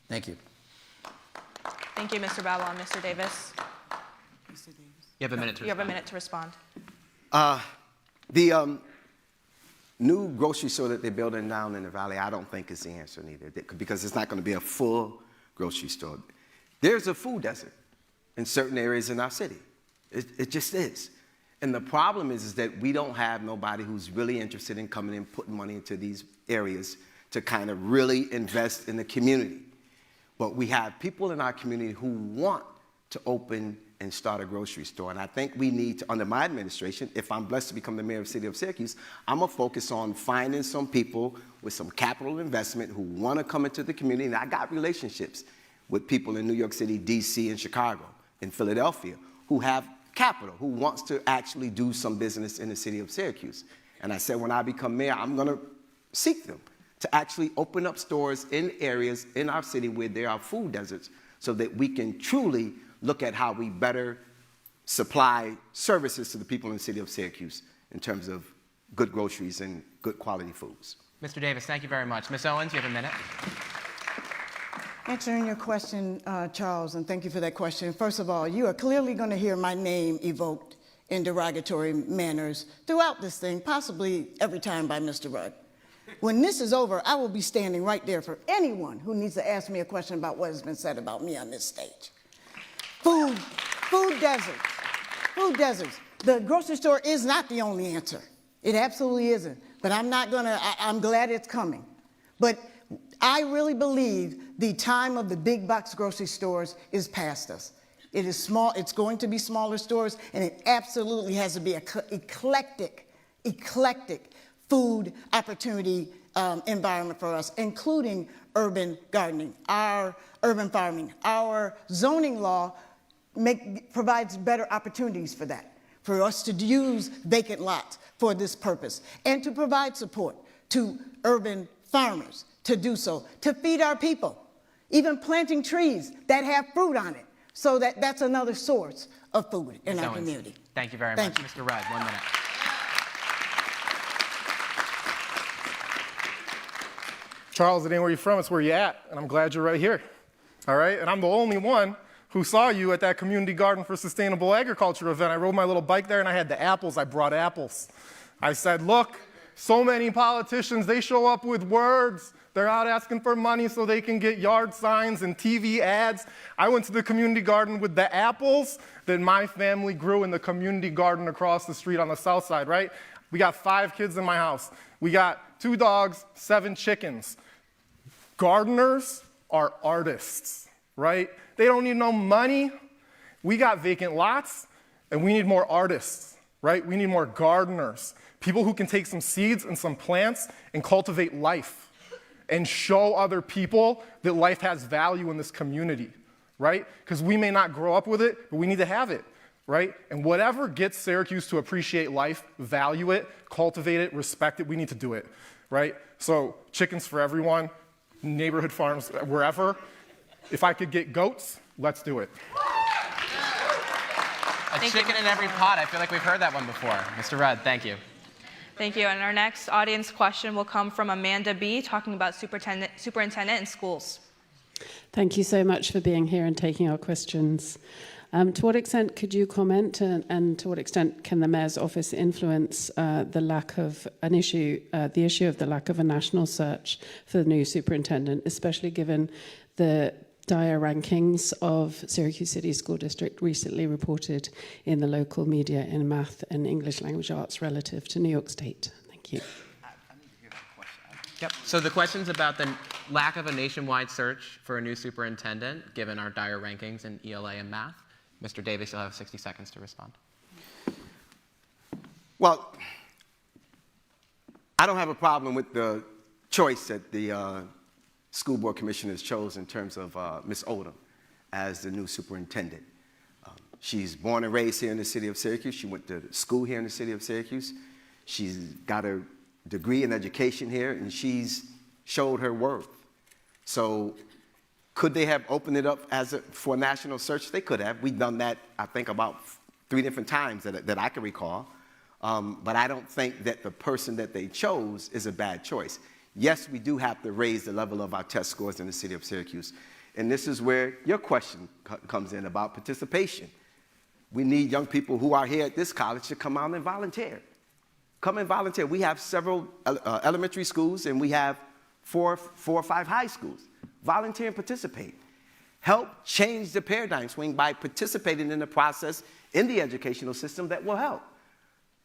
Thank you. Thank you, Mr. Babylon. Mr. Davis. You have a minute to respond. You have a minute to respond. The new grocery store that they're building down in the valley, I don't think is the answer neither, because it's not going to be a full grocery store. There's a food desert in certain areas in our city. It just is. And the problem is that we don't have nobody who's really interested in coming in, putting money into these areas to kind of really invest in the community. But we have people in our community who want to open and start a grocery store. And I think we need to, under my administration, if I'm blessed to become the mayor of the city of Syracuse, I'm going to focus on finding some people with some capital investment who want to come into the community. And I got relationships with people in New York City, D.C., and Chicago, and Philadelphia, who have capital, who wants to actually do some business in the city of Syracuse. And I said, when I become mayor, I'm going to seek them to actually open up stores in areas in our city where there are food deserts so that we can truly look at how we better supply services to the people in the city of Syracuse in terms of good groceries and good quality foods. Mr. Davis, thank you very much. Ms. Owens, you have a minute. Answering your question, Charles, and thank you for that question. First of all, you are clearly going to hear my name evoked in derogatory manners throughout this thing, possibly every time by Mr. Rudd. When this is over, I will be standing right there for anyone who needs to ask me a question about what has been said about me on this stage. Food deserts. The grocery store is not the only answer. It absolutely isn't. But I'm glad it's coming. But I really believe the time of the big box grocery stores is past us. It is small, it's going to be smaller stores, and it absolutely has to be an eclectic food opportunity environment for us, including urban gardening, our urban farming. Our zoning law provides better opportunities for that, for us to use vacant lots for this purpose, and to provide support to urban farmers to do so, to feed our people, even planting trees that have fruit on it, so that's another source of food in our community. Thank you very much. Mr. Rudd, 1 minute. Charles, it ain't where you're from, it's where you're at, and I'm glad you're right here. All right? And I'm the only one who saw you at that Community Garden for Sustainable Agriculture event. I rode my little bike there, and I had the apples. I brought apples. I said, look, so many politicians, they show up with words. They're out asking for money so they can get yard signs and TV ads. I went to the community garden with the apples that my family grew in the community garden across the street on the south side, right? We got 5 kids in my house. We got 2 dogs, 7 chickens. Gardeners are artists, right? They don't need no money. We got vacant lots, and we need more artists, right? We need more gardeners, people who can take some seeds and some plants and cultivate life and show other people that life has value in this community, right? Because we may not grow up with it, but we need to have it, right? And whatever gets Syracuse to appreciate life, value it, cultivate it, respect it, we need to do it, right? So chickens for everyone, neighborhood farms, wherever. If I could get goats, let's do it. A chicken in every pot. I feel like we've heard that one before. Mr. Rudd, thank you. Thank you. And our next audience question will come from Amanda B., talking about superintendent in schools. Thank you so much for being here and taking our questions. To what extent could you comment, and to what extent can the mayor's office influence the issue of the lack of a national search for the new superintendent, especially given the dire rankings of Syracuse City School District recently reported in the local media in math and English language arts relative to New York State? Thank you. Yep. So the question's about the lack of a nationwide search for a new superintendent, given our dire rankings in ELA and math. Mr. Davis, you'll have 60 seconds to respond. Well, I don't have a problem with the choice that the school board commissioners chose in terms of Ms. Odom as the new superintendent. She's born and raised here in the city of Syracuse. She went to school here in the city of Syracuse. She's got her degree in education here, and she's showed her worth. So could they have opened it up for a national search? They could have. We've done that, I think, about 3 different times that I can recall. But I don't think that the person that they chose is a bad choice. Yes, we do have to raise the level of our test scores in the city of Syracuse. And this is where your question comes in about participation. We need young people who are here at this college to come out and volunteer. Come and volunteer. We have several elementary schools, and we have 4 or 5 high schools. Volunteer and participate. Help change the paradigm swing by participating in the process in the educational system that will help.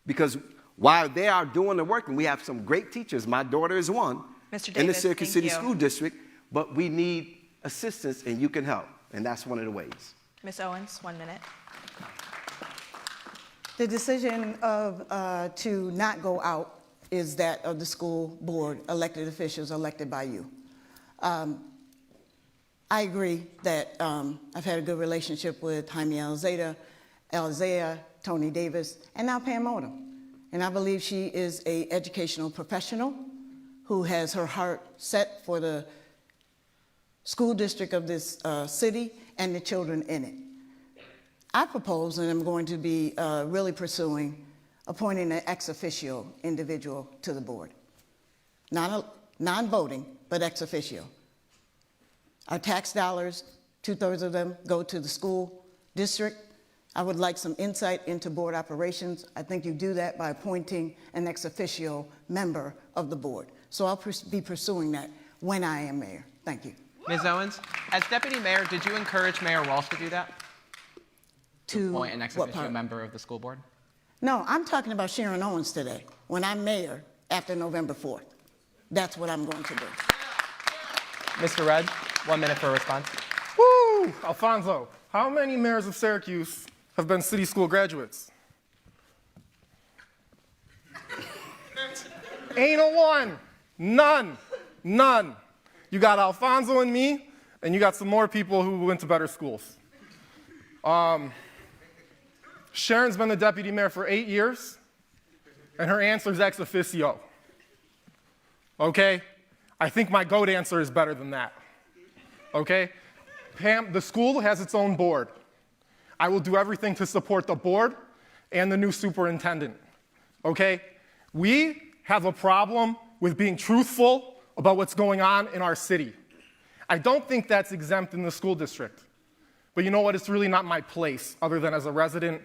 Because while they are doing the work, and we have some great teachers, my daughter is one, Mr. Davis, in the Syracuse City you. School District, but we need assistance, and you can help, and that's one of the ways. Ms. Owens, 1 minute. The decision to not go out is that of the school board, elected officials elected by you. I agree that I've had a good relationship with Jaime Alzea, Tony Davis, and now Pam Odom. And I believe she is an educational professional who has her heart set for the school district of this city and the children in it. I propose, and I'm going to be really pursuing, appointing an ex officio individual to the board. Non-voting, but ex officio. Our tax dollars, 2/3 of them go to the school district. I would like some insight into board operations. I think you do that by appointing an ex officio member of the board. So I'll be pursuing that when I am mayor. Thank you. Ms. Owens, as deputy mayor, did you encourage Mayor Walsh to do that? To appoint an ex officio member of the school board? No, I'm talking about Sharon Owens today, when I'm mayor after November 4th. That's what I'm going to do. Mr. Rudd, 1 minute for a response. Woo! Alfonso, how many mayors of Syracuse have been city school graduates? Ain't a one. None. None. You got Alfonso and me, and you got some more people who went to better schools. Sharon's been the deputy mayor for 8 years, and her answer is ex officio. Okay? I think my GOAT answer is better than that. Okay? Pam, the school has its own board. I will do everything to support the board and the new superintendent. Okay? We have a problem with being truthful about what's going on in our city. I don't think that's exempt in the school district. But you know what? It's really not my place, other than as a resident,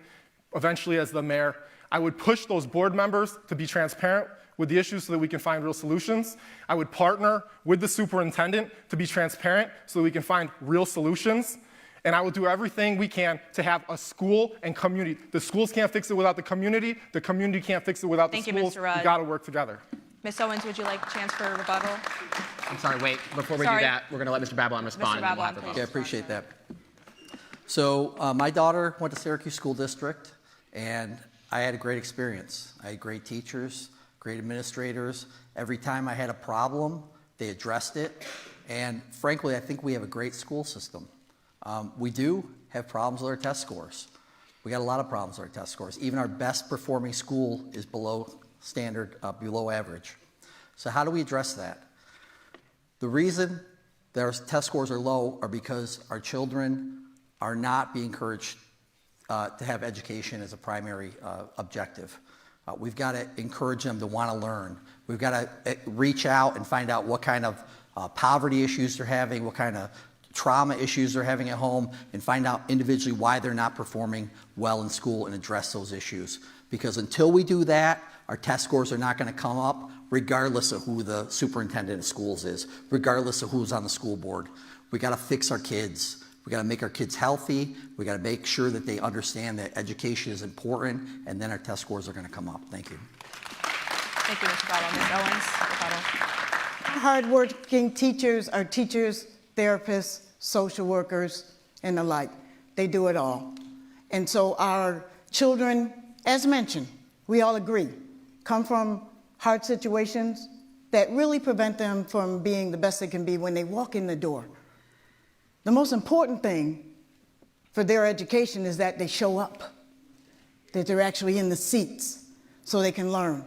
eventually as the mayor. I would push those board members to be transparent with the issues so that we can find real solutions. I would partner with the superintendent to be transparent so that we can find real solutions. And I will do everything we can to have a school and community. The schools can't fix it without the community can't fix it without the schools. Mr. Rudd. We gotta work together. Ms. Owens, would you like a chance for a rebuttal? I'm sorry, wait, before we do that, we're gonna let Mr. Babylon respond. Mr. Babylon, please. Okay, I appreciate that. So my daughter went to Syracuse School District, and I had a great experience. I had great teachers, great administrators. Every time I had a problem, they addressed it. And frankly, I think we have a great school system. We do have problems with our test scores. We got a lot of problems with our test scores. Even our best performing school is below standard, below average. So how do we address that? The reason that our test scores are low are because our children are not being encouraged to have education as a primary objective. We've got to encourage them to want to learn. We've got to reach out and find out what kind of poverty issues they're having, what kind of trauma issues they're having at home, and find out individually why they're not performing well in school and address those issues. Because until we do that, our test scores are not going to come up regardless of who the superintendent of schools is, regardless of who's on the school board. We got to fix our kids. We got to make our kids healthy. We got to make sure that they understand that education is important, and then our test scores are going to come up. Thank you. Thank you, Mr. Babylon. Ms. Owens, Hardworking teachers are teachers, therapists, social workers, and the like. They do it all. And so our children, as mentioned, we all agree, come from hard situations that really prevent them from being the best they can be when they walk in the door. The most important thing for their education is that they show up, that they're actually in the seats so they can learn.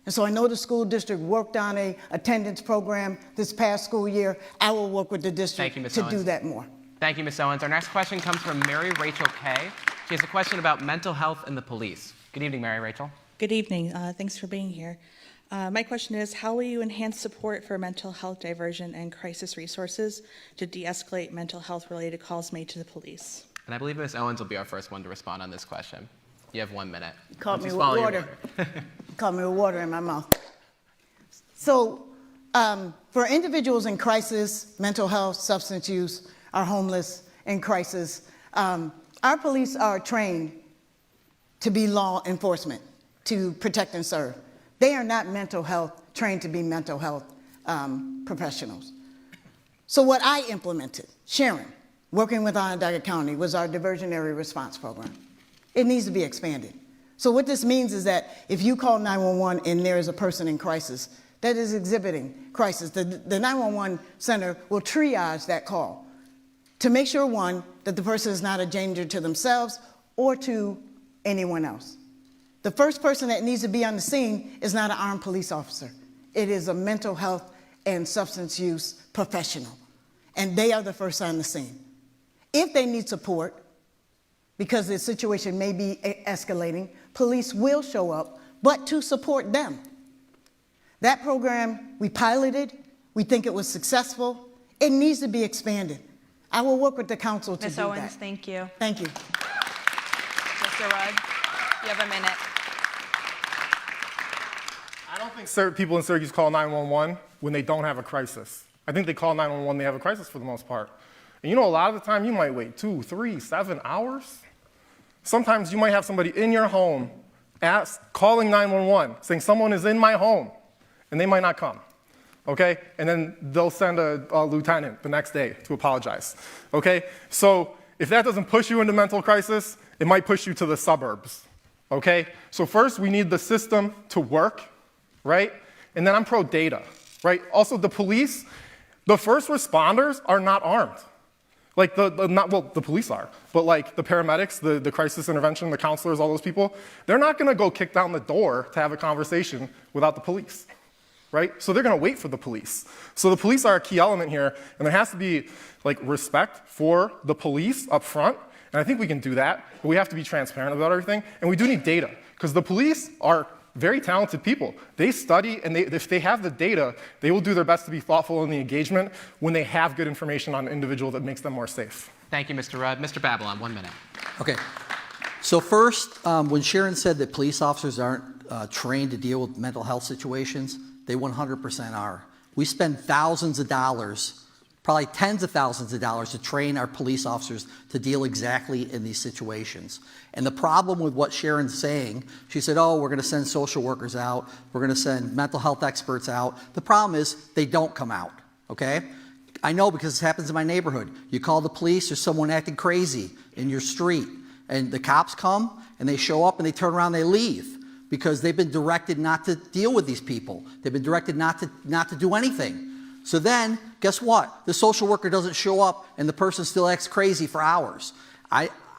And so I know the school district worked on an attendance program this past school year. I will work with the district to do that more. Thank you, Ms. Owens. Our next question comes from Mary Rachel Kay. She has a question about mental health and the police. Good evening, Mary Rachel. Good evening. Thanks for being here. My question is, how will you enhance support for mental health diversion and crisis resources to de-escalate mental health-related calls made to the police? And I believe Ms. Owens will be our first one to respond on this question. You have 1 minute. Caught me with water. Caught me with water in my mouth. So for individuals in crisis, mental health, substance use, are homeless, in crisis, our police are trained to be law enforcement, to protect and serve. They are not mental health, trained to be mental health professionals. So what I implemented, Sharon, working with Onondaga County, was our diversionary response program. It needs to be expanded. So what this means is that if you call 911 and there is a person in crisis that is exhibiting crisis, the 911 center will triage that call to make sure, one, that the person is not a danger to themselves or to anyone else. The first person that needs to be on the scene is not an armed police officer. It is a mental health and substance use professional, and they are the first on the scene. If they need support, because the situation may be escalating, police will show up, but to support them. That program we piloted, we think it was successful. It needs to be expanded. I will work with the council to do that. Ms. Owens, thank you. Thank you. Mr. Rudd, you have a minute. I don't think people in Syracuse call 911 when they don't have a crisis. I think they call 911 when they have a crisis for the most part. And you know, a lot of the time you might wait 2, 3, 7 hours. Sometimes you might have somebody in your home calling 911, saying someone is in my home, and they might not come. okay? And then they'll send a lieutenant the next day to apologize, okay? So if that doesn't push you into mental crisis, it might push you to the suburbs, okay? So first, we need the system to work, right? And then I'm pro-data, right? Also, the police, the first responders are not armed. Like, the police are, but like the paramedics, the crisis intervention, the counselors, all those people, they're not gonna go kick down the door to have a conversation without the police, right? So they're gonna wait for the police. So the police are a key element here, and there has to be like respect for the police up front, and I think we can do that, but we have to be transparent about everything, and we do need data, because the police are very talented people. They study, and if they have the data, they will do their best to be thoughtful in the engagement when they have good information on an individual that makes them more safe. Thank you, Mr. Rudd. Mr. Babylon, 1 minute. Okay. So first, when Sharon said that police officers aren't trained to deal with mental health situations, they 100% are. We spend thousands of dollars, probably tens of thousands of dollars, to train our police officers to deal exactly in these situations. And the problem with what Sharon's saying, she said, oh, we're going to send social workers out, we're going to send mental health experts out. The problem is they don't come out, okay? I know because this happens in my neighborhood. You call the police, there's someone acting crazy in your street, and the cops come, and they show up, and they turn around, and they leave because they've been directed not to deal with these people. They've been directed not to do anything. So then, guess what? The social worker doesn't show up, and the person still acts crazy for hours.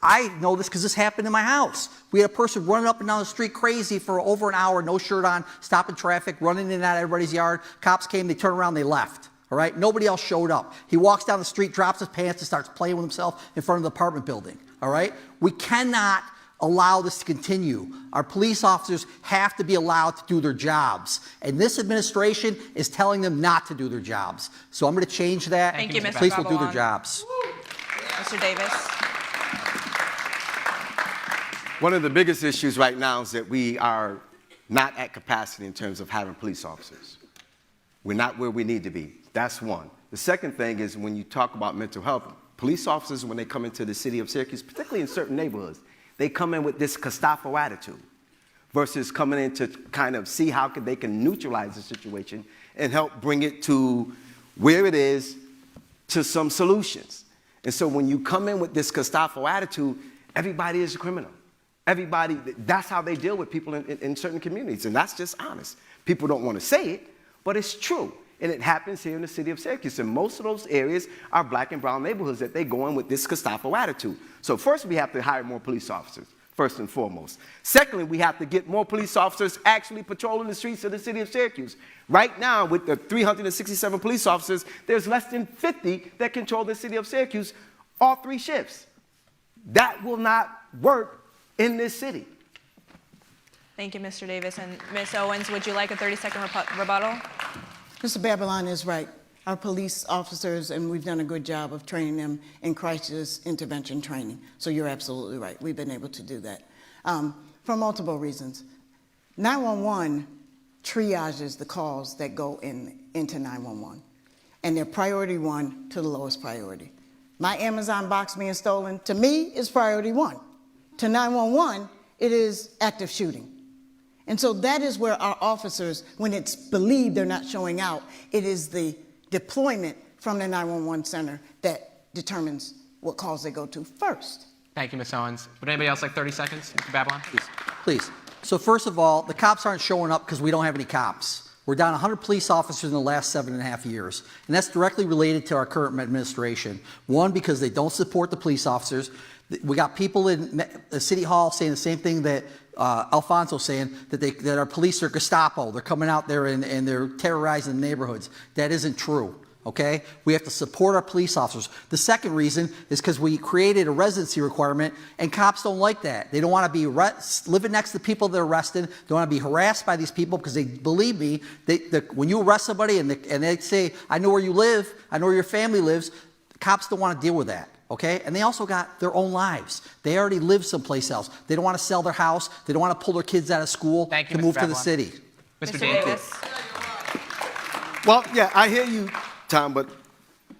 I know this because this happened in my house. We had a person running up and down the street crazy for over an hour, no shirt on, stopping traffic, running in and out of everybody's yard. Cops came, they turned around, they left. All right? Nobody else showed up. He walks down the street, drops his pants, and starts playing with himself in front of the apartment building. All right? We cannot allow this to continue. Our police officers have to be allowed to do their jobs. And this administration is telling them not to do their jobs. So I'm going to change that. Thank you, Mr. Police will do Babylon. their jobs. Mr. Davis. One of the biggest issues right now is that we are not at capacity in terms of having police officers. We're not where we need to be. That's one. The second thing is when you talk about mental health, police officers, when they come into the city of Syracuse, particularly in certain neighborhoods, they come in with this Gestapo attitude versus coming in to kind of see how they can neutralize the situation and help bring it to where it is to some solutions. And so when you come in with this Gestapo attitude, everybody is a criminal. Everybody, that's how they deal with people in certain communities, and that's just honest. People don't want to say it, but it's true. And it happens here in the city of Syracuse. And most of those areas are black and brown neighborhoods that they go in with this Gestapo attitude. So first, we have to hire more police officers, first and foremost. Secondly, we have to get more police officers actually patrolling the streets of the city of Syracuse. Right now, with the 367 police officers, there's less than 50 that control the city of Syracuse, all 3 shifts. That will not work in this city. Thank you, Mr. Davis. And Ms. Owens, would you like a 30-second rebuttal? Mr. Babylon is right. Our police officers, and we've done a good job of training them in crisis intervention training. So you're absolutely right. We've been able to do that for multiple reasons. 911 triages the calls that go into 911, and they're priority 1 to the lowest priority. My Amazon box being stolen, to me, is priority 1. To 911, it is active shooting. And so that is where our officers, when it's believed they're not showing out, it is the deployment from the 911 center that determines what calls they go to first. Thank you, Ms. Owens. Would anybody else like 30 seconds? Mr. Babylon? Please. So first of all, the cops aren't showing up because we don't have any cops. We're down 100 police officers in the last 7.5 years. And that's directly related to our current administration. One, because they don't support the police officers. We got people in the City Hall saying the same thing that Alfonso's saying, that our police are Gestapo. They're coming out there and they're terrorizing the neighborhoods. That isn't true, okay? We have to support our police officers. The second reason is because we created a residency requirement, and cops don't like that. They don't want to be living next to the people they're arresting. They want to be harassed by these people because they, believe me, when you arrest somebody and they say, I know where you live, I know where your family lives, cops don't want to deal with that. Okay? And they also got their own lives. They already live someplace else. They don't want to sell their house. They don't want to pull their kids out of school to move to the city. Mr. Davis. Well, yeah, I hear you, Tom, but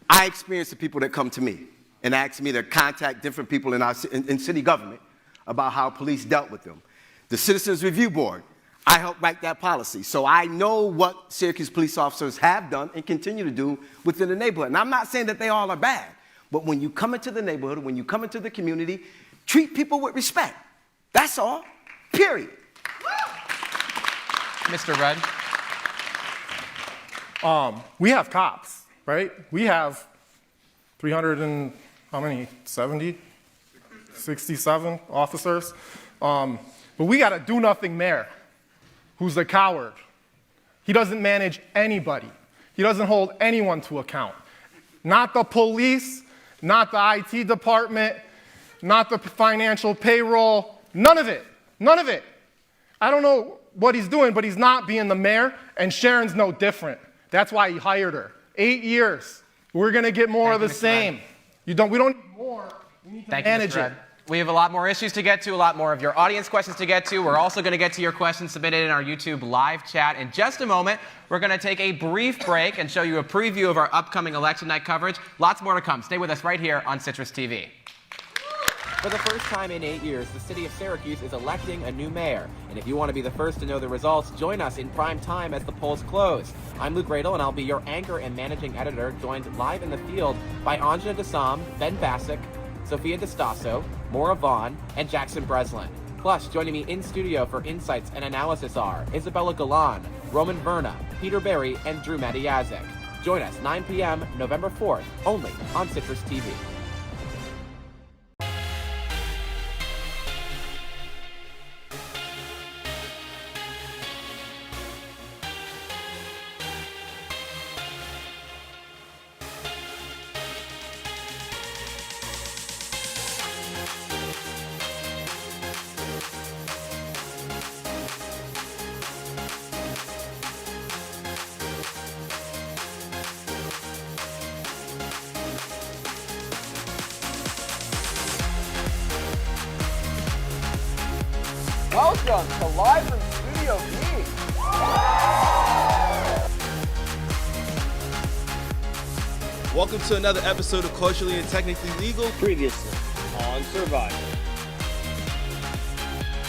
I experience the people that come to me and ask me to contact different people in city government about how police dealt with them. The Citizens Review Board, I helped write that policy. So I know what Syracuse police officers have done and continue to do within the neighborhood. And I'm not saying that they all are bad, but when you come into the neighborhood, when you come into the community, treat people with respect. That's all, period. Mr. Rudd? We have cops, right? We have 300 and, how many, 70? 67 officers. But we got a do-nothing mayor who's a coward. He doesn't manage anybody. He doesn't hold anyone to account. Not the police, not the IT department, not the financial payroll, none of it, none of it. I don't know what he's doing, but he's not being the mayor, and Sharon's no different. That's why he hired her. 8 years. We're gonna get more of the same. We don't need more, we need to manage it. We have a lot more issues to get to, a lot more of your audience questions to get to. We're also going to get to your questions submitted in our YouTube live chat. In just a moment, we're going to take a brief break and show you a preview of our upcoming election night coverage. Lots more to come. Stay with us right here on Citrus TV. For the first time in 8 years, the city of Syracuse is electing a new mayor. And if you want to be the first to know the results, join us in prime time as the polls close. I'm Luke Radel, and I'll be your anchor and managing editor, joined live in the field by Anjana Dasam, Ben Bascuk, Sophia DeStasso, Maura Vaughn, and Jackson Breslin. Plus, joining me in studio for insights and analysis are Isabella Galan, Roman Verna, Peter Berry, and Drew Matiazik. Join us 9 p.m. November 4th, only on Citrus TV. Welcome to Live from Studio B. Welcome to another episode of Culturally and Technically Legal. Previously on Survivor.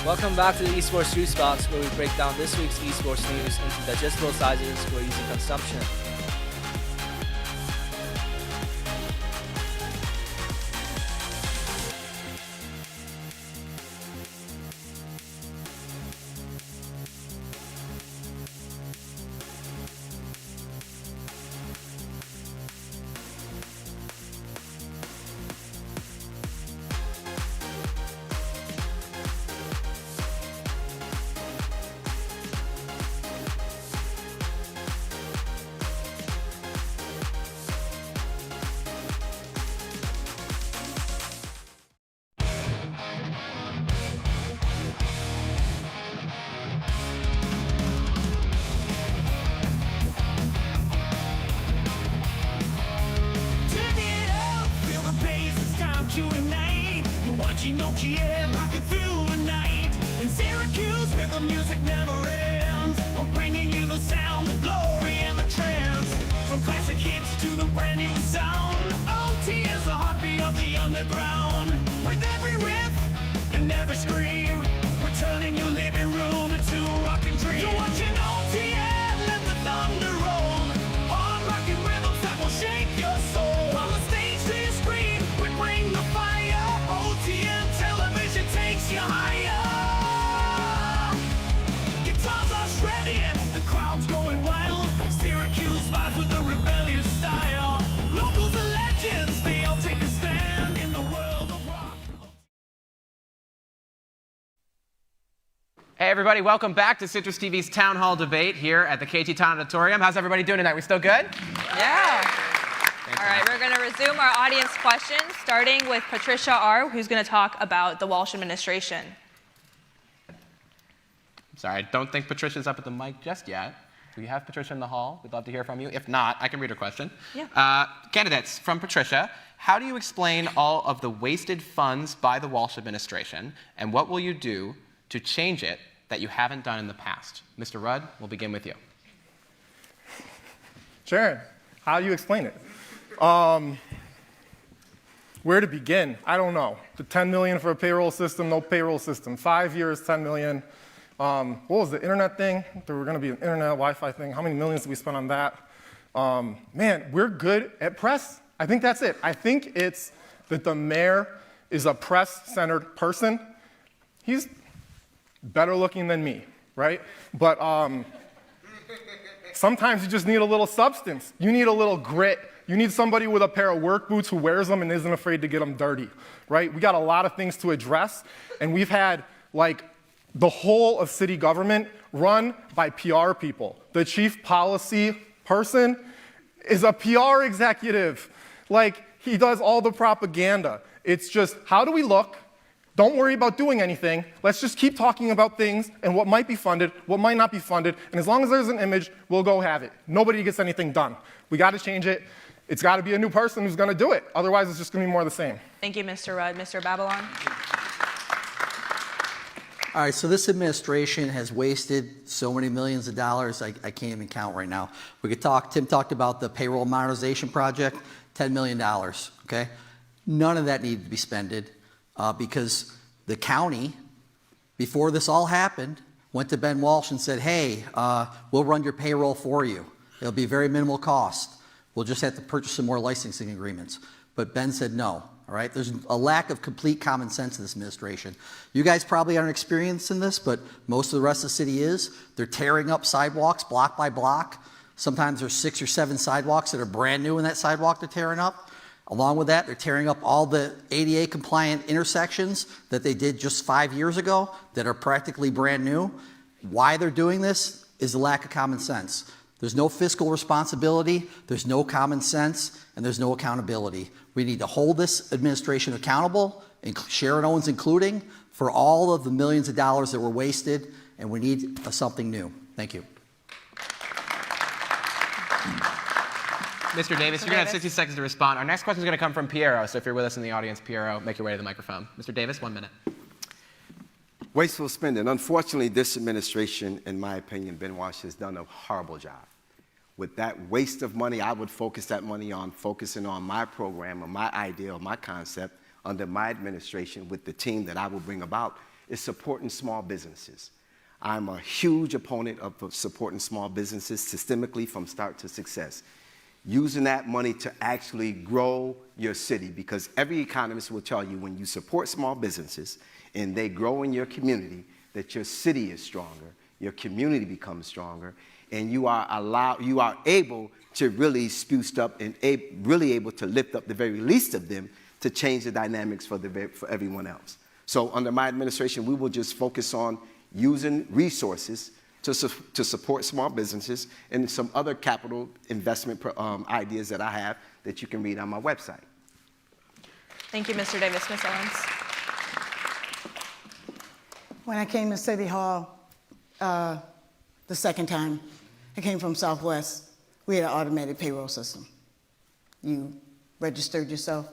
Welcome back to the Esports News Box, where we break down this week's esports news into digestible sizes for easy consumption. Rocking through the night in Syracuse, where the music never ends. We're bringing you the sound, the glory, and the trance. From classic hits to the brand new sound, OT is the heartbeat of the underground. With every riff and every scream, we're turning your living room into a rocking dream. You're watching OT and let the thunder roll. Hard rocking rhythms that will shake your soul. On the stage they scream, we bring the fire. OTN television takes you higher. Guitars are shredding, the crowd's going wild. Syracuse vibes with a rebellious style. Locals are legends, they all take a stand in the world of rock. Hey everybody, welcome back to Citrus TV's Town Hall debate here at the KT Town Auditorium. How's everybody doing tonight? We still good? Yeah. All right, we're going to resume our audience questions, starting with Patricia R., who's going to talk about the Walsh administration. Sorry, I don't think Patricia's up at the mic just yet. Do we have Patricia in the hall? We'd love to hear from you. If not, I can read her question. Yeah. Candidates, from Patricia, how do you explain all of the wasted funds by the Walsh administration, and what will you do to change it that you haven't done in the past? Mr. Rudd, we'll begin with you. Sharon, how do you explain it? Where to begin? I don't know. The $10 million for a payroll system, no payroll system. 5 years, $10 million. What was the internet thing? There were going to be an internet Wi-Fi thing. How many millions did we spend on that? Man, we're good at press. I think that's it. I think it's that the mayor is a press-centered person. He's better looking than me, right? But sometimes you just need a little substance. You need a little grit. You need somebody with a pair of work boots who wears them and isn't afraid to get them dirty, right? We got a lot of things to address, and we've had, like, the whole of city government run by PR people. The chief policy person is a PR executive. Like, he does all the propaganda. It's just, how do we look? Don't worry about doing anything. Let's just keep talking about things and what might be funded, what might not be funded, and as long as there's an image, we'll go have it. Nobody gets anything done. We got to change it. It's got to be a new person who's going to do it. Otherwise, it's just going to be more of the same. Thank you, Mr. Rudd. Mr. Babylon? All right, so this administration has wasted so many millions of dollars, I can't even count right now. We could talk, Tim talked about the payroll modernization project, $10 million, okay? None of that needed to be spent because the county, before this all happened, went to Ben Walsh and said, hey, we'll run your payroll for you. It'll be very minimal cost. We'll just have to purchase some more licensing agreements. But Ben said no, all right? There's a lack of complete common sense in this administration. You guys probably aren't experienced in this, but most of the rest of the city is. They're tearing up sidewalks block by block. Sometimes there's 6 or 7 sidewalks that are brand new in that sidewalk they're tearing up. Along with that, they're tearing up all the ADA compliant intersections that they did just 5 years ago that are practically brand new. Why they're doing this is the lack of common sense. There's no fiscal responsibility, there's no common sense, and there's no accountability. We need to hold this administration accountable, Sharon Owens including, for all of the millions of dollars that were wasted, and we need something new. Thank you. Mr. Davis, you're going to have 60 seconds to respond. Our next question is going to come from Piero, so if you're with us in the audience, Piero, make your way to the microphone. Mr. Davis, 1 minute. Wasteful spending. Unfortunately, this administration, in my opinion, Ben Walsh, has done a horrible job. With that waste of money, I would focus that money on focusing on my program or my idea or my concept under my administration with the team that I will bring about is supporting small businesses. I'm a huge opponent of supporting small businesses systemically from start to success. Using that money to actually grow your city, because every economist will tell you when you support small businesses and they grow in your community, that your city is stronger, your community becomes stronger, and you are able to really spruce up and really able to lift up the very least of them to change the dynamics for everyone else. So under my administration, we will just focus on using resources to support small businesses and some other capital investment ideas that I have that you can read on my website. Thank you, Mr. Davis. Ms. Owens? When I came to City Hall the second time, I came from Southwest. We had an automated payroll system. You registered yourself,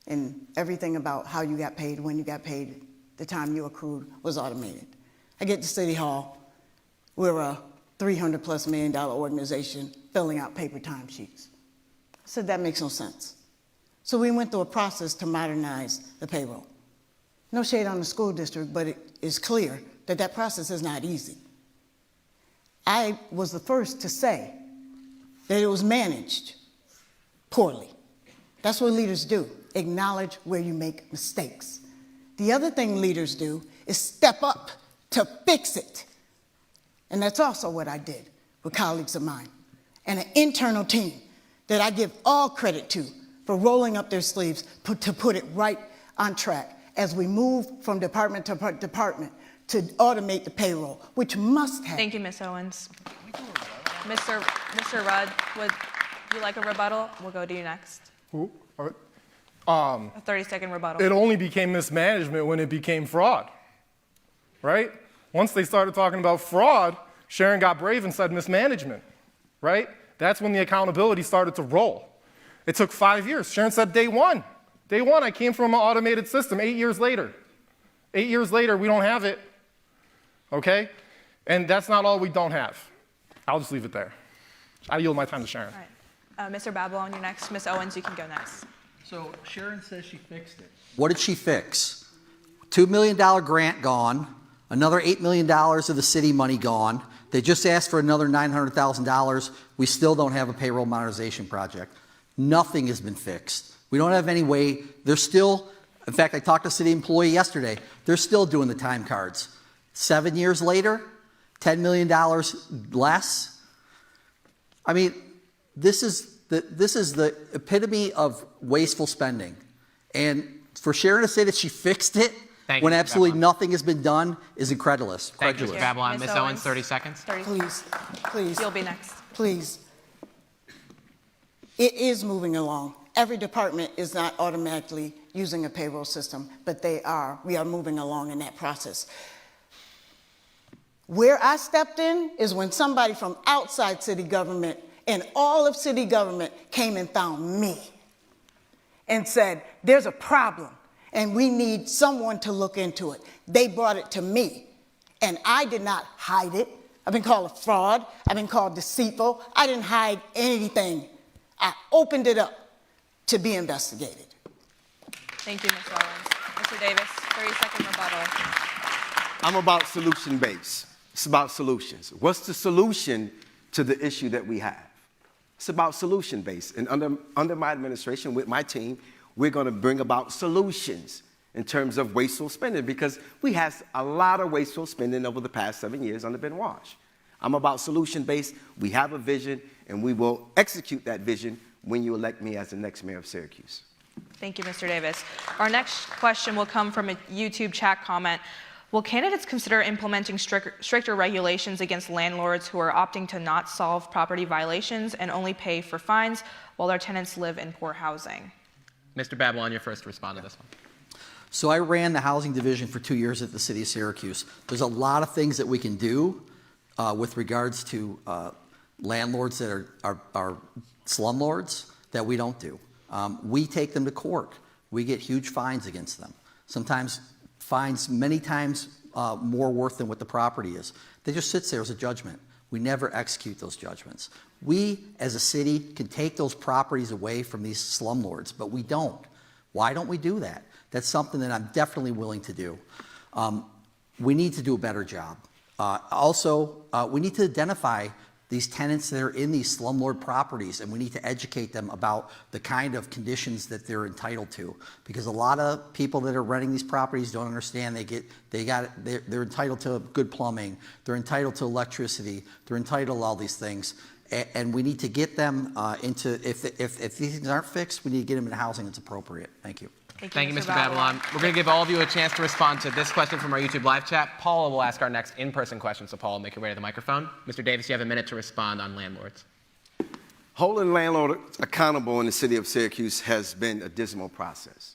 and everything about how you got paid, when you got paid, the time you accrued was automated. I get to City Hall. We're a $300+ million organization filling out paper timesheets. I said, that makes no sense. So we went through a process to modernize the payroll. No shade on the school district, but it is clear that that process is not easy. I was the first to say that it was managed poorly. That's what leaders do, acknowledge where you make mistakes. The other thing leaders do is step up to fix it. And that's also what I did with colleagues of mine and an internal team that I give all credit to for rolling up their sleeves to put it right on track as we move from department to department to automate the payroll, which must have. Thank you, Ms. Owens. Mr. Rudd, would you like a rebuttal? We'll go to you next. Who? A 30-second rebuttal. It only became mismanagement when it became fraud, right? Once they started talking about fraud, Sharon got brave and said mismanagement, right? That's when the accountability started to roll. It took 5 years. Sharon said day one. Day one, I came from an automated system. 8 years later. 8 years later, we don't have it, okay? And that's not all we don't have. I'll just leave it there. I yield my time to Sharon. All right. Mr. Babylon, you're next. Ms. Owens, you can go next. So Sharon says she fixed it. What did she fix? $2 million grant gone, Another $8 million of the city money gone. They just asked for another $900,000. We still don't have a payroll modernization project. Nothing has been fixed. We don't have any way. They're still, in fact, I talked to a city employee yesterday. They're still doing the time cards. 7 years later, $10 million less. I mean, this is the epitome of wasteful spending. And for Sharon to say that she fixed it when absolutely nothing has been done is incredulous. Thank you, Mr. Babylon. Ms. Owens, 30 seconds. Please. You'll be next. Please. It is moving along. Every department is not automatically using a payroll system, but we are moving along in that process. Where I stepped in is when somebody from outside city government and all of city government came and found me and said, there's a problem and we need someone to look into it. They brought it to me and I did not hide it. I've been called a fraud. I've been called deceitful. I didn't hide anything. I opened it up to be investigated. Thank you, Ms. Owens. Mr. Davis, 30-second rebuttal. I'm about solution-based. It's about solutions. What's the solution to the issue that we have? It's about solution-based. And under my administration, with my team, we're going to bring about solutions in terms of wasteful spending because we had a lot of wasteful spending over the past 7 years under Ben Wash. I'm about solution-based. We have a vision, and we will execute that vision when you elect me as the next mayor of Syracuse. Thank you, Mr. Davis. Our next question will come from a YouTube chat comment. Will candidates consider implementing stricter regulations against landlords who are opting to not solve property violations and only pay for fines while their tenants live in poor housing? Mr. Babylon, you're first to respond to this one. So I ran the housing division for 2 years at the city of Syracuse. There's a lot of things that we can do with regards to landlords that are slumlords that we don't do. We take them to court. We get huge fines against them. Sometimes fines many times more worth than what the property is. They just sit there as a judgment. We never execute those judgments. We, as a city, can take those properties away from these slumlords, but we don't. Why don't we do that? That's something that I'm definitely willing to do. We need to do a better job. Also, we need to identify these tenants that are in these slumlord properties, and we need to educate them about the kind of conditions that they're entitled to. Because a lot of people that are renting these properties don't understand they're entitled to good plumbing, they're entitled to electricity, they're entitled to all these things. And we need to get them into, if these things aren't fixed, we need to get them into housing that's appropriate. Thank you. Thank you, Mr. Babylon. We're going to give all of you a chance to respond to this question from our YouTube live chat. Paula will ask our next in-person question, so Paula, make your way to the microphone. Mr. Davis, you have a minute to respond on landlords. Holding landlords accountable in the city of Syracuse has been a dismal process.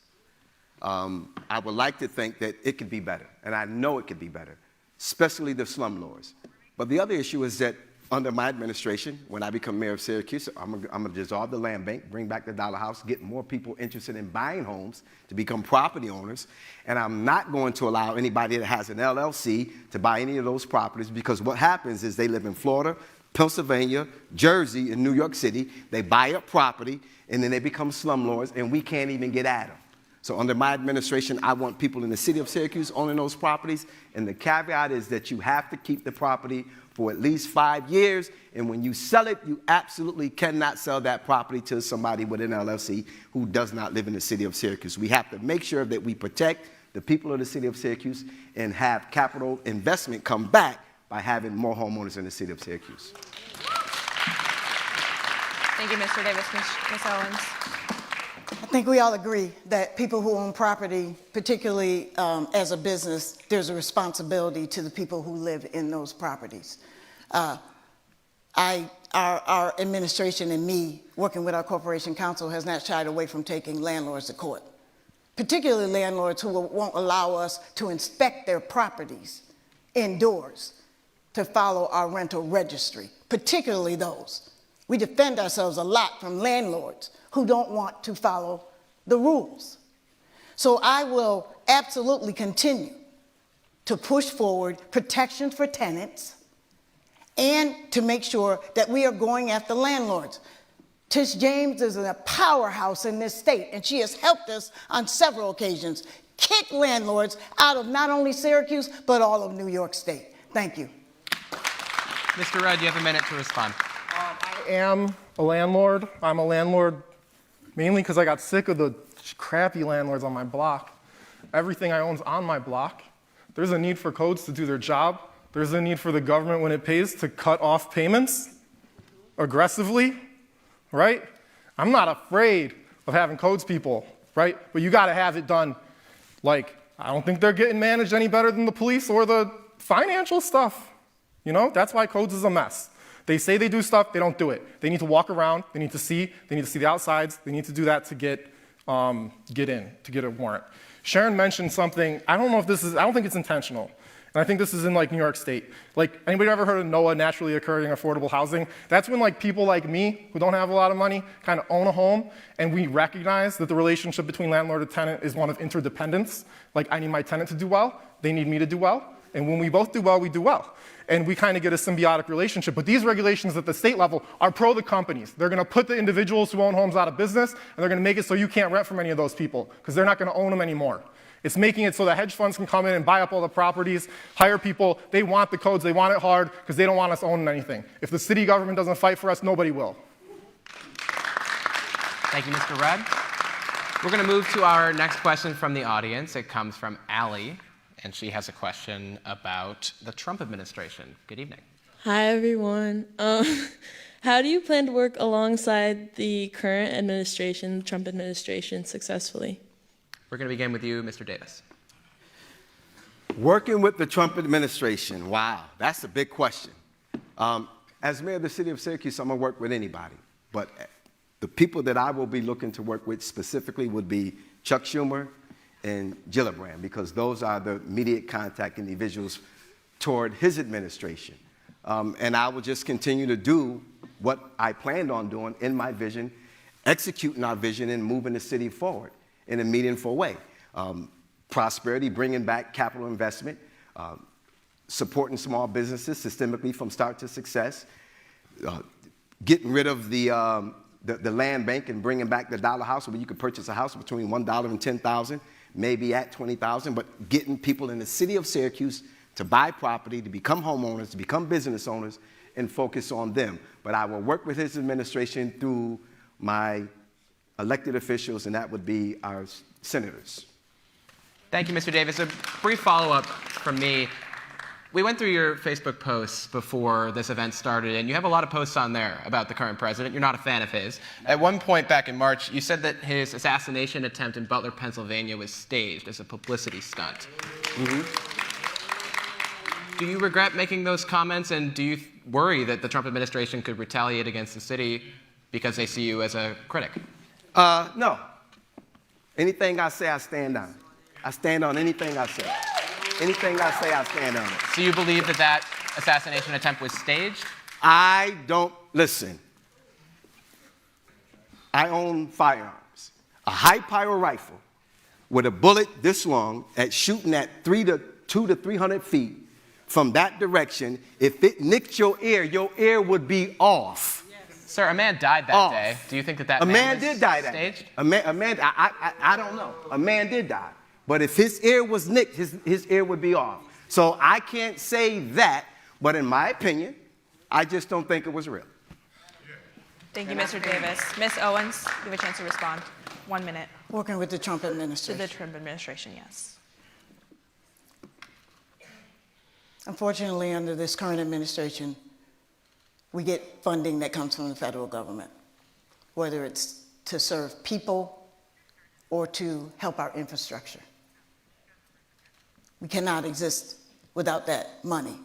I would like to think that it could be better, and I know it could be better, especially the slumlords. But the other issue is that under my administration, when I become mayor of Syracuse, I'm going to dissolve the land bank, bring back the dollar house, get more people interested in buying homes to become property owners, and I'm not going to allow anybody that has an LLC to buy any of those properties because what happens is they live in Florida, Pennsylvania, Jersey, and New York City. They buy up property, and then they become slumlords, and we can't even get at them. So under my administration, I want people in the city of Syracuse owning those properties, and the caveat is that you have to keep the property for at least 5 years, and when you sell it, you absolutely cannot sell that property to somebody with an LLC who does not live in the city of Syracuse. We have to make sure that we protect the people of the city of Syracuse and have capital investment come back by having more homeowners in the city of Syracuse. Thank you, Mr. Davis. Ms. Owens. I think we all agree that people who own property, particularly as a business, there's a responsibility to the people who live in those properties. Our administration and me, working with our corporation council, has not shied away from taking landlords to court, particularly landlords who won't allow us to inspect their properties indoors to follow our rental registry, particularly those. We defend ourselves a lot from landlords who don't want to follow the rules. So I will absolutely continue to push forward protections for tenants and to make sure that we are going after landlords. Tish James is a powerhouse in this state, and she has helped us on several occasions kick landlords out of not only Syracuse, but all of New York State. Thank you. Mr. Rudd, you have a minute to respond. I am a landlord. I'm a landlord mainly because I got sick of the crappy landlords on my block. Everything I own's on my block. There's a need for codes to do their job. There's a need for the government, when it pays, to cut off payments aggressively, right? I'm not afraid of having codes people, right? But you gotta have it done. Like, I don't think they're getting managed any better than the police or the financial stuff. You know, that's why codes is a mess. They say they do stuff, they don't do it. They need to walk around, they need to see the outsides, they need to do that to get in, to get a warrant. Sharon mentioned something, I don't think it's intentional. And I think this is in like New York State. Like, anybody ever heard of NOAA, naturally occurring affordable housing? That's when like people like me, who don't have a lot of money, kind of own a home, and we recognize that the relationship between landlord and tenant is one of interdependence. Like, I need my tenant to do well, they need me to do well, and when we both do well, we do well. And we kind of get a symbiotic relationship. But these regulations at the state level are pro the companies. They're gonna put the individuals who own homes out of business, and they're gonna make it so you can't rent from any of those people, because they're not gonna own them anymore. It's making it so that hedge funds can come in and buy up all the properties, hire people. They want the codes, they want it hard, because they don't want us owning anything. If the city government doesn't fight for us, nobody will. Thank you, Mr. Rudd. We're going to move to our next question from the audience. It comes from Allie, and she has a question about the Trump administration. Good evening. Hi, everyone. How do you plan to work alongside the current administration, the Trump administration, successfully? We're going to begin with you, Mr. Davis. Working with the Trump administration, wow, that's a big question. As mayor of the city of Syracuse, I'm gonna work with anybody, but the people that I will be looking to work with specifically would be Chuck Schumer and Gillibrand, because those are the immediate contact individuals toward his administration. And I will just continue to do what I planned on doing in my vision, executing our vision and moving the city forward in a meaningful way. Prosperity, bringing back capital investment, supporting small businesses systemically from start to success, getting rid of the land bank and bringing back the dollar house where you could purchase a house between $1 and $10,000, maybe at $20,000, but getting people in the city of Syracuse to buy property, to become homeowners, to become business owners, and focus on them. But I will work with his administration through my elected officials, and that would be our senators. Thank you, Mr. Davis. A brief follow-up from me. We went through your Facebook posts before this event started, and you have a lot of posts on there about the current president. You're not a fan of his. At one point back in March, you said that his assassination attempt in Butler, Pennsylvania was staged as a publicity stunt. Mm-hmm. Do you regret making those comments, and do you worry that the Trump administration could retaliate against the city because they see you as a critic? No. Anything I say, I stand on. I stand on anything I say. Anything I say, I stand on it. So you believe that that assassination attempt was staged? I don't, listen. I own firearms. A high-power rifle with a bullet this long at shooting at 200 to 300 feet from that direction, if it nicked your ear would be off. Sir, a man died that day. Do you think that that man did die that day? A man, I don't know. A man did die. But if his ear was nicked, his ear would be off. So I can't say that, but in my opinion, I just don't think it was real. Thank you, Mr. Davis. Ms. Owens, you have a chance to respond. 1 minute. Working with the Trump To administration. the Trump administration, yes. Unfortunately, under this current administration, we get funding that comes from the federal government, whether it's to serve people or to help our infrastructure. We cannot exist without that money.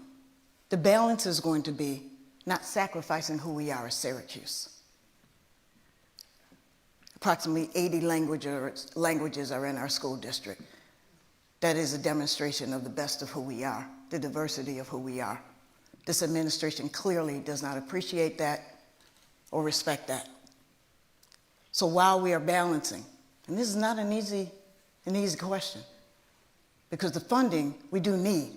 The balance is going to be not sacrificing who we are as Syracuse. Approximately 80 languages are in our school district. That is a demonstration of the best of who we are, the diversity of who we are. This administration clearly does not appreciate that or respect that. So while we are balancing, and this is not an easy question, because the funding we do need,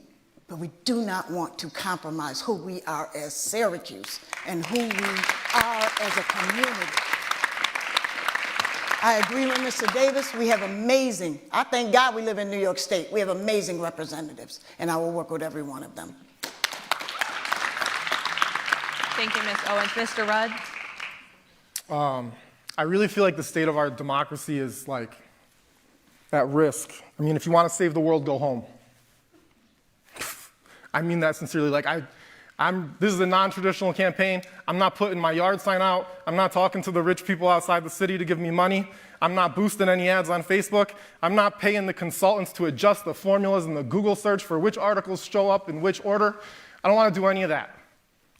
but we do not want to compromise who we are as Syracuse and who we are as a community. I agree with Mr. Davis. We have amazing, I thank God we live in New York State. We have amazing representatives, and I will work with every one of them. Thank you, Ms. Owens. Mr. Rudd? I really feel like the state of our democracy is like at risk. I mean, if you want to save the world, go home. I mean that sincerely. Like this is a non-traditional campaign. I'm not putting my yard sign out. I'm not talking to the rich people outside the city to give me money. I'm not boosting any ads on Facebook. I'm not paying the consultants to adjust the formulas in the Google search for which articles show up in which order. I don't want to do any of that,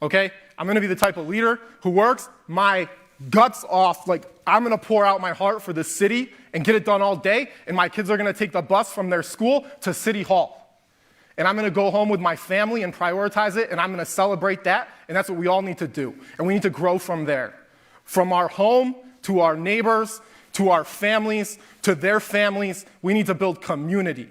okay? I'm going to be the type of leader who works my guts off. Like, I'm going to pour out my heart for this city and get it done all day, and my kids are going to take the bus from their school to City Hall. And I'm going to go home with my family and prioritize it, and I'm going to celebrate that, and that's what we all need to do. And we need to grow from there. From our home to our neighbors, to our families, to their families, we need to build community,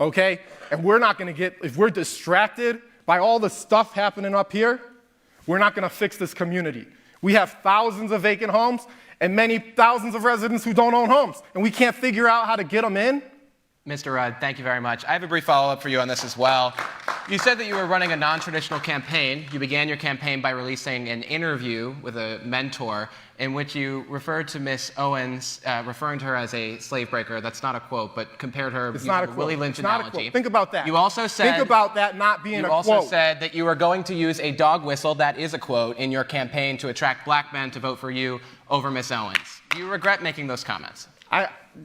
okay? And we're not going to get, if we're distracted by all the stuff happening up here, we're not going to fix this community. We have thousands of vacant homes and many thousands of residents who don't own homes, and we can't figure out how to get them in. Mr. Rudd, thank you very much. I have a brief follow-up for you on this as well. You said that you were running a non-traditional campaign. You began your campaign by releasing an interview with a mentor in which you referred to Ms. Owens, referring to her as a slave breaker. That's not a quote, but compared her It's using not a the quote. Willie Lynch It's not analogy. a quote. Think about that. You also said... Think about that not being a quote. You also said that you were going to use a dog whistle, that is a quote, in your campaign to attract black men to vote for you over Ms. Owens. Do you regret making those comments?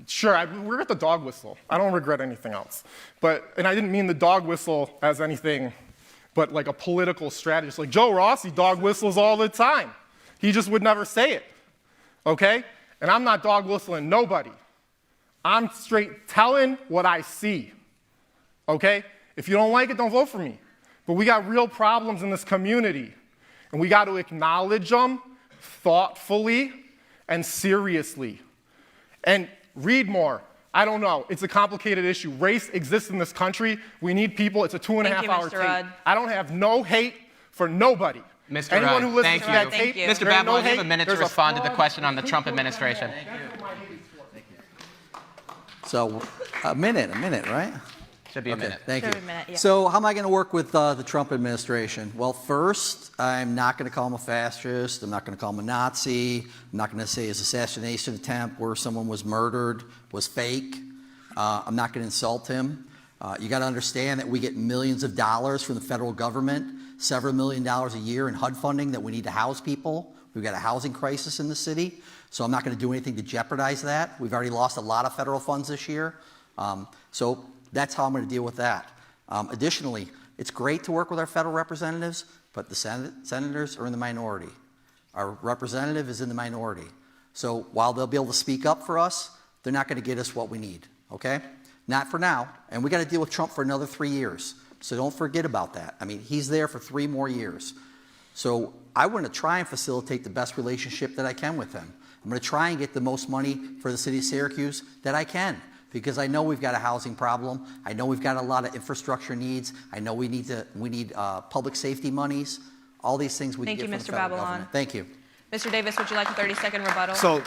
Sure, I regret the dog whistle. I don't regret anything else. And I didn't mean the dog whistle as anything but like a political strategist. Like Joe Rossi dog whistles all the time. He just would never say it, okay? And I'm not dog whistling nobody. I'm straight telling what I see, okay? If you don't like it, don't vote for me. But we got real problems in this community, and we got to acknowledge them thoughtfully and seriously. And read more. I don't know. It's a complicated issue. Race exists in this country. We need people. It's a 2.5-hour tape. Rudd. I don't have no hate for nobody. Mr. Anyone Rudd, who listens thank to you. that tape, Mr. there's no Babylon, you have a hate. minute to There's a respond to the fraud. question on the Trump administration. So, a minute, right? Should be a minute. Thank you. Should be a minute, yeah. So how am I going to work with the Trump administration? Well, first, I'm not going to call him a fascist. I'm not going to call him a Nazi. I'm not going to say his assassination attempt where someone was murdered was fake. I'm not going to insult him. You got to understand that we get millions of dollars from the federal government, several $1 million a year in HUD funding that we need to house people. We've got a housing crisis in the city, so I'm not going to do anything to jeopardize that. We've already lost a lot of federal funds this year. So that's how I'm going to deal with that. Additionally, it's great to work with our federal representatives, but the senators are in the minority. Our representative is in the minority. So while they'll be able to speak up for us, they're not going to get us what we need, okay? Not for now, and we got to deal with Trump for another 3 years. So don't forget about that. I mean, he's there for 3 more years. So I want to try and facilitate the best relationship that I can with him. I'm going to try and get the most money for the city of Syracuse that I can, because I know we've got a housing problem. I know we've got a lot of infrastructure needs. I know we need public safety monies. All these things we can get from the federal government. Thank you. Mr. Davis, would you like a 30-second rebuttal? So,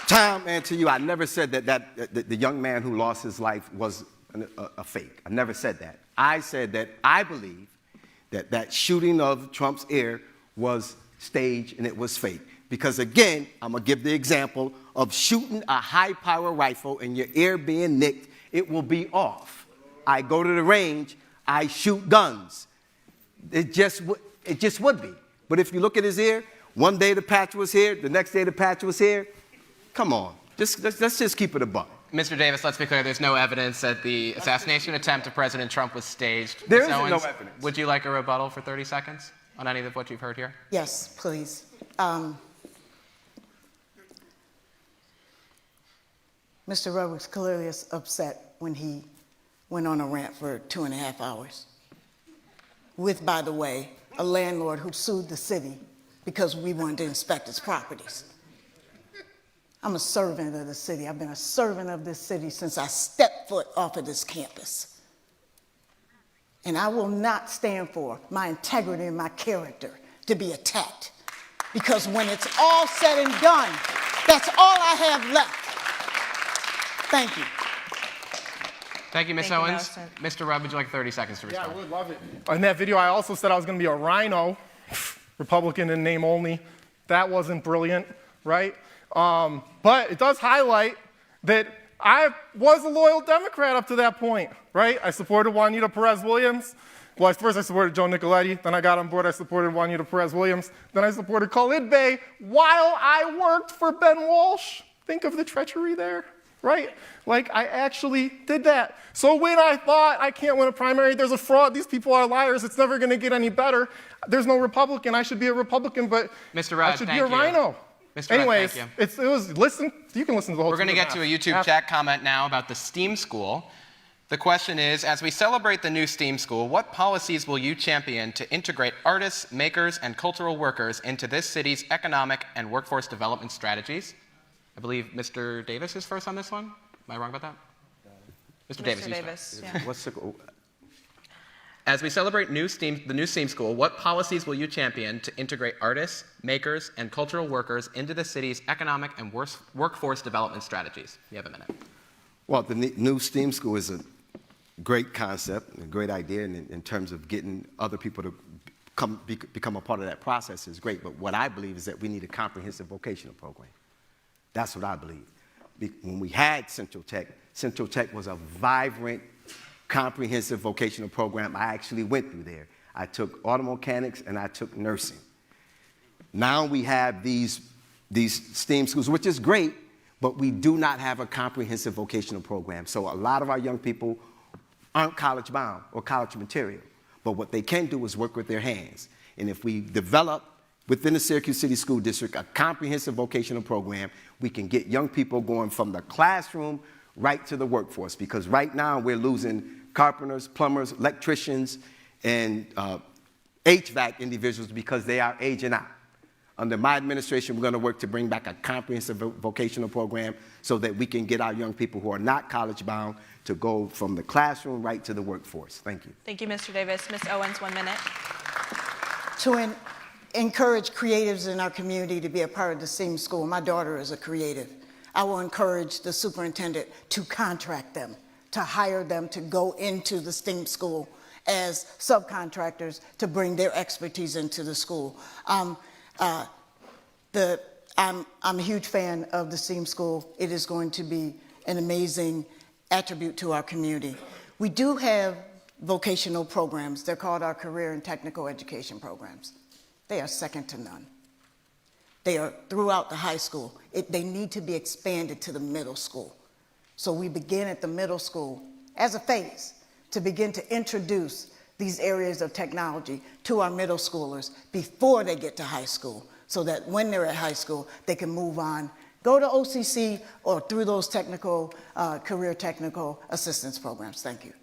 Tom, and to you, I never said that the young man who lost his life was a fake. I never said that. I said that I believe that shooting of Trump's ear was staged and it was fake. Because again, I'm going to give the example of shooting a high-power rifle and your ear being nicked, it will be off. I go to the range, I shoot guns. It just would be. But if you look at his ear, one day the patch was here, the next day the patch was here. Come on, let's just keep it a buck. Mr. Davis, let's be clear, there's no evidence that the assassination attempt of President Trump was staged. There Ms. is no Owens, evidence. Would you like a rebuttal for 30 seconds on any of what you've heard here? Yes, please. Mr. Rudd was clearly upset when he went on a rant for 2.5 hours with, by the way, a landlord who sued the city because we wanted to inspect his properties. I'm a servant of the city. I've been a servant of this city since I stepped foot off of this campus. And I will not stand for my integrity and my character to be attacked. Because when it's all said and done, That's all I have left. Thank you. Thank you, Ms. Thank you, Owens. Millicent. Mr. Rudd, would you like 30 seconds to Yeah, respond? I would love it. In that video, I also said I was going to be a rhino, Republican in name only. That wasn't brilliant, right? But it does highlight that I was a loyal Democrat up to that point, right? I supported Juanita Perez-Williams. Well, first I supported Joe Nicoletti. Then I got on board, I supported Juanita Perez-Williams. Then I supported Khalid Bey while I worked for Ben Walsh. Think of the treachery there, right? Like, I actually did that. So when I thought I can't win a primary, there's a fraud, these people are liars, it's never going to get any better, there's no Republican, I should be a Republican, but Mr. Rudd, I should thank be a you. rhino. Mr. Anyways, Rudd, thank you. it was, listen, you can listen to the whole We're going to get to a YouTube chat comment now about the STEAM school. The question is, as we celebrate the new STEAM school, what policies will you champion to integrate artists, makers, and cultural workers into this city's economic and workforce development strategies? I believe Mr. Davis is first on this one. Am I wrong about that? Mr. Davis, you start. Yeah. What's the, As we celebrate the new STEAM school, what policies will you champion to integrate artists, makers, and cultural workers into the city's economic and workforce development strategies? You have a minute. well, the new STEAM school is a great concept, a great idea in terms of getting other people to become a part of that process is great. But what I believe is that we need a comprehensive vocational program. That's what I believe. When we had Central Tech was a vibrant, comprehensive vocational program. I actually went through there. I took auto mechanics and I took nursing. Now we have these STEAM schools, which is great, but we do not have a comprehensive vocational program. So a lot of our young people aren't college bound or college material. But what they can do is work with their hands. And if we develop within the Syracuse City School District a comprehensive vocational program, we can get young people going from the classroom right to the workforce. Because right now we're losing carpenters, plumbers, electricians, and HVAC individuals because they are aging out. Under my administration, we're going to work to bring back a comprehensive vocational program so that we can get our young people who are not college bound to go from the classroom right to the workforce. Thank you. Thank you, Mr. Davis. Ms. Owens, 1 minute. To encourage creatives in our community to be a part of the STEAM school, my daughter is a creative. I will encourage the superintendent to contract them, to hire them to go into the STEAM school as subcontractors to bring their expertise into the school. I'm a huge fan of the STEAM school. It is going to be an amazing attribute to our community. We do have vocational programs. They're called our career and technical education programs. They are second to none. They are throughout the high school. They need to be expanded to the middle school. So we begin at the middle school as a phase to begin to introduce these areas of technology to our middle schoolers before they get to high school, so that when they're at high school, they can move on, go to OCC or through those technical, career technical assistance programs. Thank you.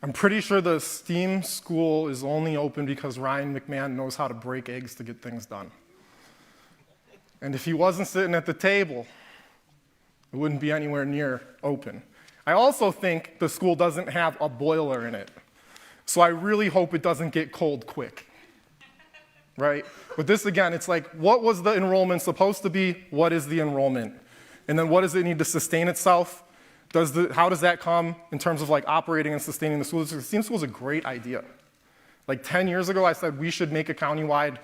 I'm pretty sure the STEAM school is only open because Ryan McMahon knows how to break eggs to get things done. And if he wasn't sitting at the table, it wouldn't be anywhere near open. I also think the school doesn't have a boiler in it. So I really hope it doesn't get cold quick, right? But this, again, it's like, what was the enrollment supposed to be? What is the enrollment? And then what does it need to sustain itself? How does that come in terms of like operating and sustaining the school? The STEAM school is a great idea. Like 10 years ago, I said we should make a countywide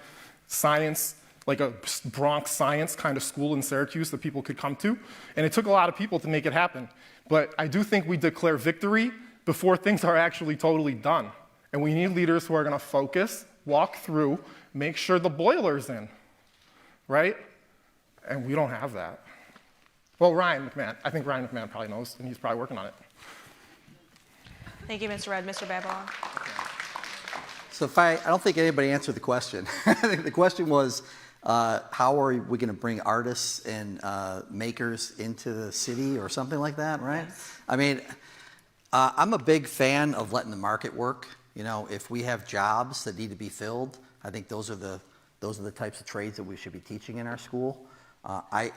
science, like a Bronx science kind of school in Syracuse that people could come to. And it took a lot of people to make it happen. But I do think we declare victory before things are actually totally done. And we need leaders who are going to focus, walk through, make sure the boiler's in, right? And we don't have that. Well, Ryan McMahon. I think Ryan McMahon probably knows, and he's probably working on it. Thank you, Mr. Rudd. Mr. Babylon. So I don't think anybody answered the question. The question was, how are we going to bring artists and makers into the city or something like that, right? Yes. I mean, I'm a big fan of letting the market work. You know, if we have jobs that need to be filled, I think those are the types of trades that we should be teaching in our school. I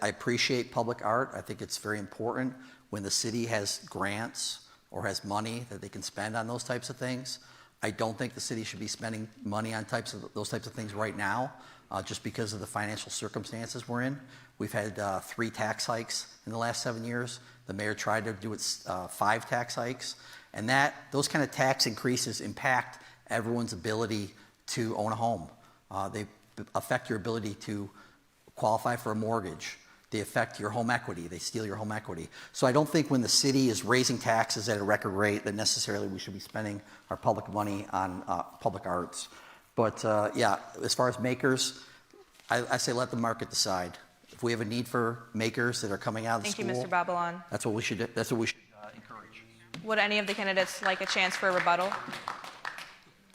appreciate public art. I think it's very important when the city has grants or has money that they can spend on those types of things. I don't think the city should be spending money on those types of things right now, just because of the financial circumstances we're in. We've had 3 tax hikes in the last 7 years. The mayor tried to do 5 tax hikes, and those kind of tax increases impact everyone's ability to own a home. They affect your ability to qualify for a mortgage. They affect your home equity. They steal your home equity. So I don't think when the city is raising taxes at a record rate that necessarily we should be spending our public money on public arts. But yeah, as far as makers, I say let the market decide. If we have a need for makers that are coming out of the school, Thank you, Mr. Babylon. that's what we should encourage. Would any of the candidates like a chance for a rebuttal?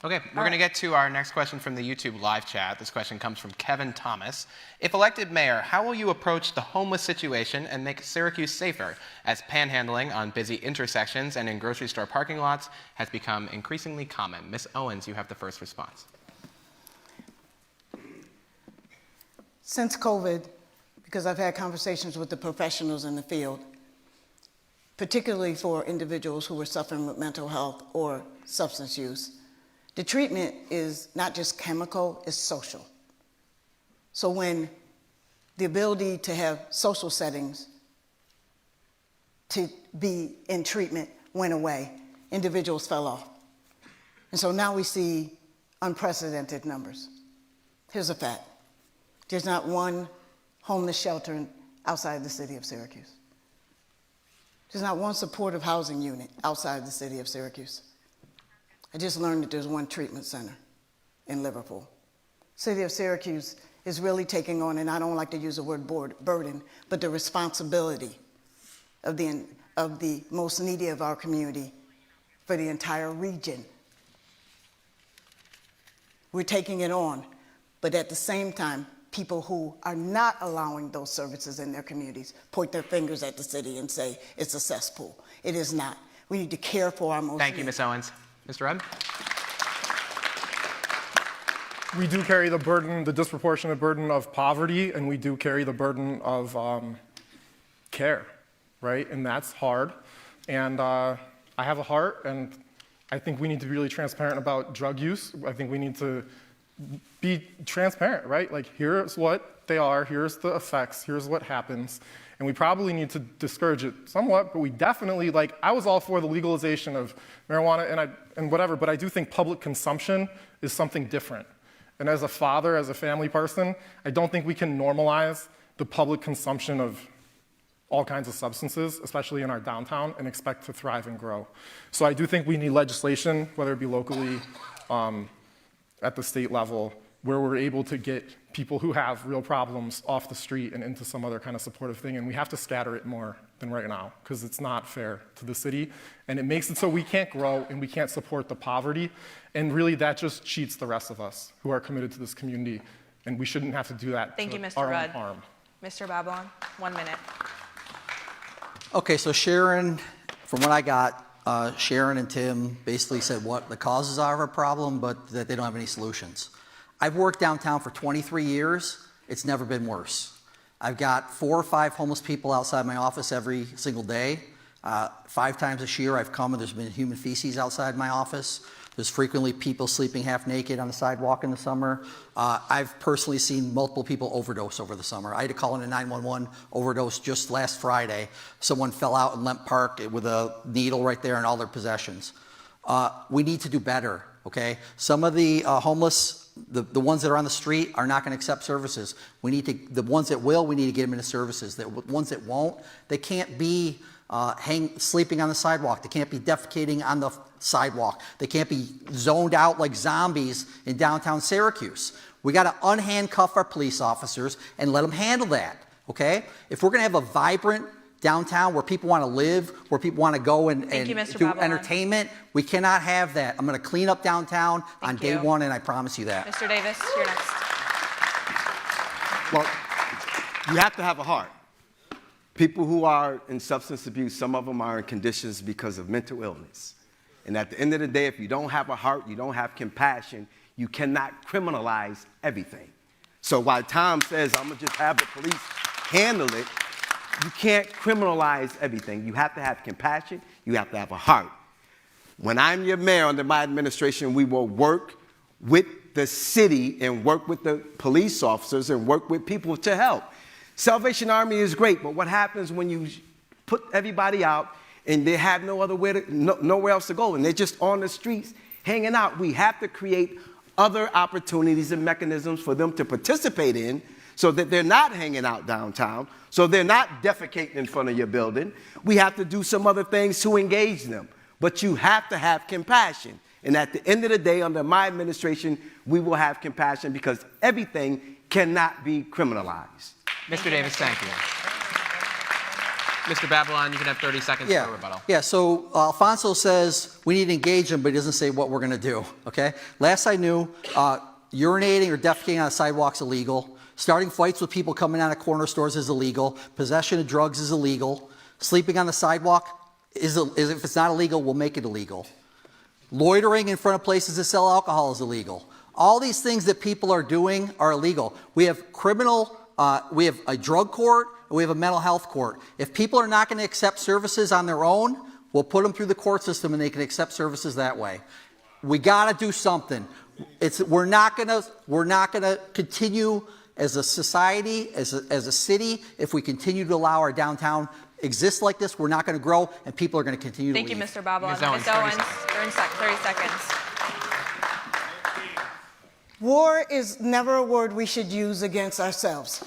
Okay, we're going to get to our next question from the YouTube live chat. This question comes from Kevin Thomas. If elected mayor, how will you approach the homeless situation and make Syracuse safer, as panhandling on busy intersections and in grocery store parking lots has become increasingly common? Ms. Owens, you have the first response. Since COVID, because I've had conversations with the professionals in the field, particularly for individuals who are suffering with mental health or substance use, the treatment is not just chemical, it's social. So when the ability to have social settings to be in treatment went away, individuals fell off. And so now we see unprecedented numbers. Here's a fact. There's not one homeless shelter outside the city of Syracuse. There's not one supportive housing unit outside the city of Syracuse. I just learned that there's one treatment center in Liverpool. City of Syracuse is really taking on, and I don't like to use the word burden, but the responsibility of the most needy of our community for the entire region. We're taking it on, but at the same time, people who are not allowing those services in their communities point their fingers at the city and say it's a cesspool. It is not. We need to care for our most Thank you, Ms. Owens. Mr. Redd? We do carry the burden, the disproportionate burden of poverty, and we do carry the burden of care, right? And that's hard. And I have a heart, and I think we need to be really transparent about drug use. I think we need to be transparent, right? Like, here's what they are, here's the effects, here's what happens. And we probably need to discourage it somewhat, but we definitely, I was all for the legalization of marijuana and whatever, but I do think public consumption is something different. And as a father, as a family person, I don't think we can normalize the public consumption of all kinds of substances, especially in our downtown, and expect to thrive and grow. So I do think we need legislation, whether it be locally, at the state level, where we're able to get people who have real problems off the street and into some other kind of supportive thing. And we have to scatter it more than right now, because it's not fair to the city. And it makes it so we can't grow and we can't support the poverty. And really, that just cheats the rest of us who are committed to this community. And we shouldn't have to do that Thank you, to Mr. our own Rudd. harm. Mr. Babylon, 1 minute. Okay, so Sharon, from what I got, Sharon and Tim basically said what the causes are of our problem, but that they don't have any solutions. I've worked downtown for 23 years. It's never been worse. I've got 4 or 5 homeless people outside my office every single day. 5 times this year I've come and there's been human feces outside my office. There's frequently people sleeping half naked on the sidewalk in the summer. I've personally seen multiple people overdose over the summer. I had to call in a 911 overdose just last Friday. Someone fell out in Lemp Park with a needle right there and all their possessions. We need to do better, okay? Some of the homeless, the ones that are on the street are not going to accept services. We need to, the ones that will, we need to get them into services. The ones that won't, they can't be sleeping on the sidewalk. They can't be defecating on the sidewalk. They can't be zoned out like zombies in downtown Syracuse. We got to unhandcuff our police officers and let them handle that, okay? If we're going to have a vibrant downtown where people want to live, where people want to go and do Babylon. entertainment, we cannot have that. I'm going to clean up downtown on day one, and I promise you that. Mr. Davis, you're next. Well, you have to have a heart. People who are in substance abuse, some of them are in conditions because of mental illness. And at the end of the day, if you don't have a heart, you don't have compassion, you cannot criminalize everything. So while Tom says, I'm going to just have the police handle it, you can't criminalize everything. You have to have compassion. You have to have a heart. When I'm your mayor under my administration, we will work with the city and work with the police officers and work with people to help. Salvation Army is great, but what happens when you put everybody out and they have nowhere else to go and they're just on the streets hanging out? We have to create other opportunities and mechanisms for them to participate in so that they're not hanging out downtown, so they're not defecating in front of your building. We have to do some other things to engage them. But you have to have compassion. And at the end of the day, under my administration, we will have compassion because everything cannot be criminalized. Mr. Davis, thank you. Mr. Babylon, you can have 30 seconds for a rebuttal. Yeah, so Alfonso says we need to engage them, but he doesn't say what we're going to do, okay? Last I knew, urinating or defecating on sidewalks is illegal. Starting fights with people coming out of corner stores is illegal. Possession of drugs is illegal. Sleeping on the sidewalk if it's not illegal, we'll make it illegal. Loitering in front of places that sell alcohol is illegal. All these things that people are doing are illegal. We have we have a drug court, and we have a mental health court. If people are not going to accept services on their own, we'll put them through the court system and they can accept services that way. We got to do something. We're not going to continue as a society, as a city, if we continue to allow our downtown exist like this. We're not going to grow, and people are going to continue to leave. Thank you, Mr. Babylon. Ms. Owens, 30 seconds. War is never a word we should use against ourselves.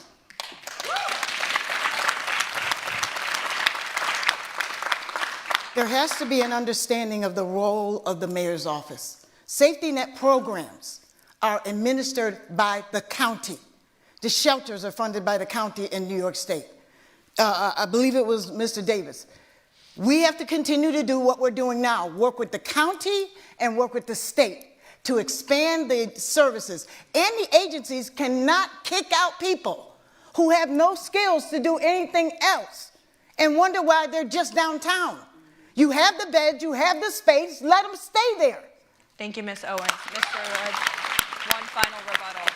There has to be an understanding of the role of the mayor's office. Safety net programs are administered by the county. The shelters are funded by the county in New York State. I believe it was Mr. Davis. We have to continue to do what we're doing now, work with the county and work with the state to expand the services. And the agencies cannot kick out people who have no skills to do anything else and wonder why they're just downtown. You have the beds, you have the space, let them stay there. Thank you, Ms. Owens. Mr. Wood, one final rebuttal.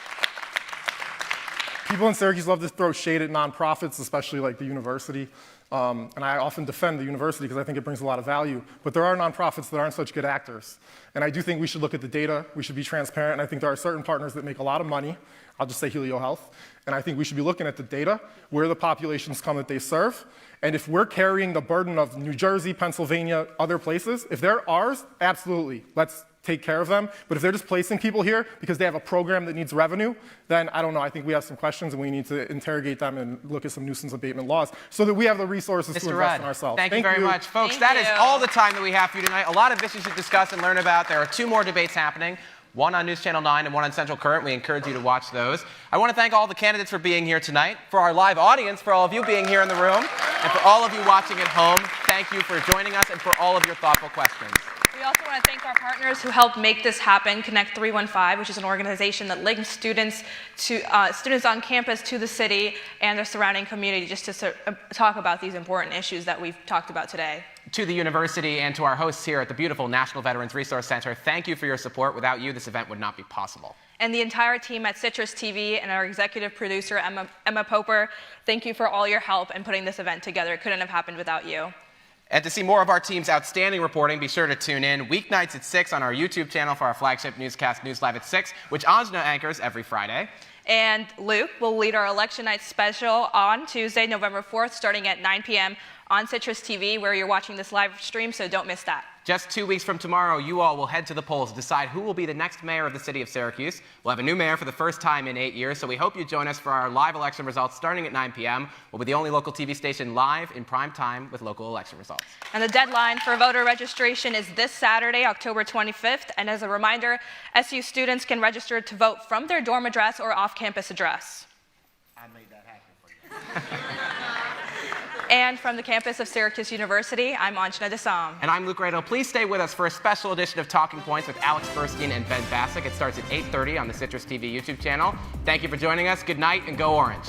People in Syracuse love to throw shade at nonprofits, especially like the university. And I often defend the university because I think it brings a lot of value. But there are nonprofits that aren't such good actors. And I do think we should look at the data. We should be transparent. And I think there are certain partners that make a lot of money. I'll just say Helio Health. And I think we should be looking at the data, where the populations come that they serve. And if we're carrying the burden of New Jersey, Pennsylvania, other places, if they're ours, absolutely, let's take care of them. But if they're just placing people here because they have a program that needs revenue, then I don't know. I think we have some questions and we need to interrogate them and look at some nuisance abatement laws so that we have the resources to invest in ourselves. Thank you very much. Folks, that is all the time that we have for you tonight. A lot of issues to discuss and learn about. There are 2 more debates happening. One on News Channel 9 and one on Central Current. We encourage you to watch those. I want to thank all the candidates for being here tonight, for our live audience, for all of you being here in the room, and for all of you watching at home. Thank you for joining us and for all of your thoughtful questions. We also want to thank our partners who helped make this happen. Connect 315, which is an organization that links students on campus to the city and the surrounding community, just to talk about these important issues that we've talked about today. To the university and to our hosts here at the beautiful National Veterans Resource Center, thank you for your support. Without you, this event would not be possible. And the entire team at CitrusTV and our executive producer, Emma Poper, thank you for all your help in putting this event together. It couldn't have happened without you. And to see more of our team's outstanding reporting, be sure to tune in weeknights at 6 on our YouTube channel for our flagship newscast, News Live at 6, which Anjana anchors every Friday. And Luke will lead our election night special on Tuesday, November 4th, starting at 9 p.m. on CitrusTV, where you're watching this live stream, so don't miss that. Just 2 weeks from tomorrow, you all will head to the polls to decide who will be the next mayor of the city of Syracuse. We'll have a new mayor for the first time in 8 years, so we hope you join us for our live election results starting at 9 p.m. We'll be the only local TV station live in prime time with local election results. And the deadline for voter registration is this Saturday, October 25th. And as a reminder, SU students can register to vote from their dorm address or off-campus address. I made that happen for you. And from the campus of Syracuse University, I'm Anjana Dasam. And I'm Luke Radel. Please stay with us for a special edition of Talking Points with Alex Burstein and Ben Bascuk. It starts at 8:30 on the CitrusTV YouTube channel. Thank you for joining us. Good night and go Orange.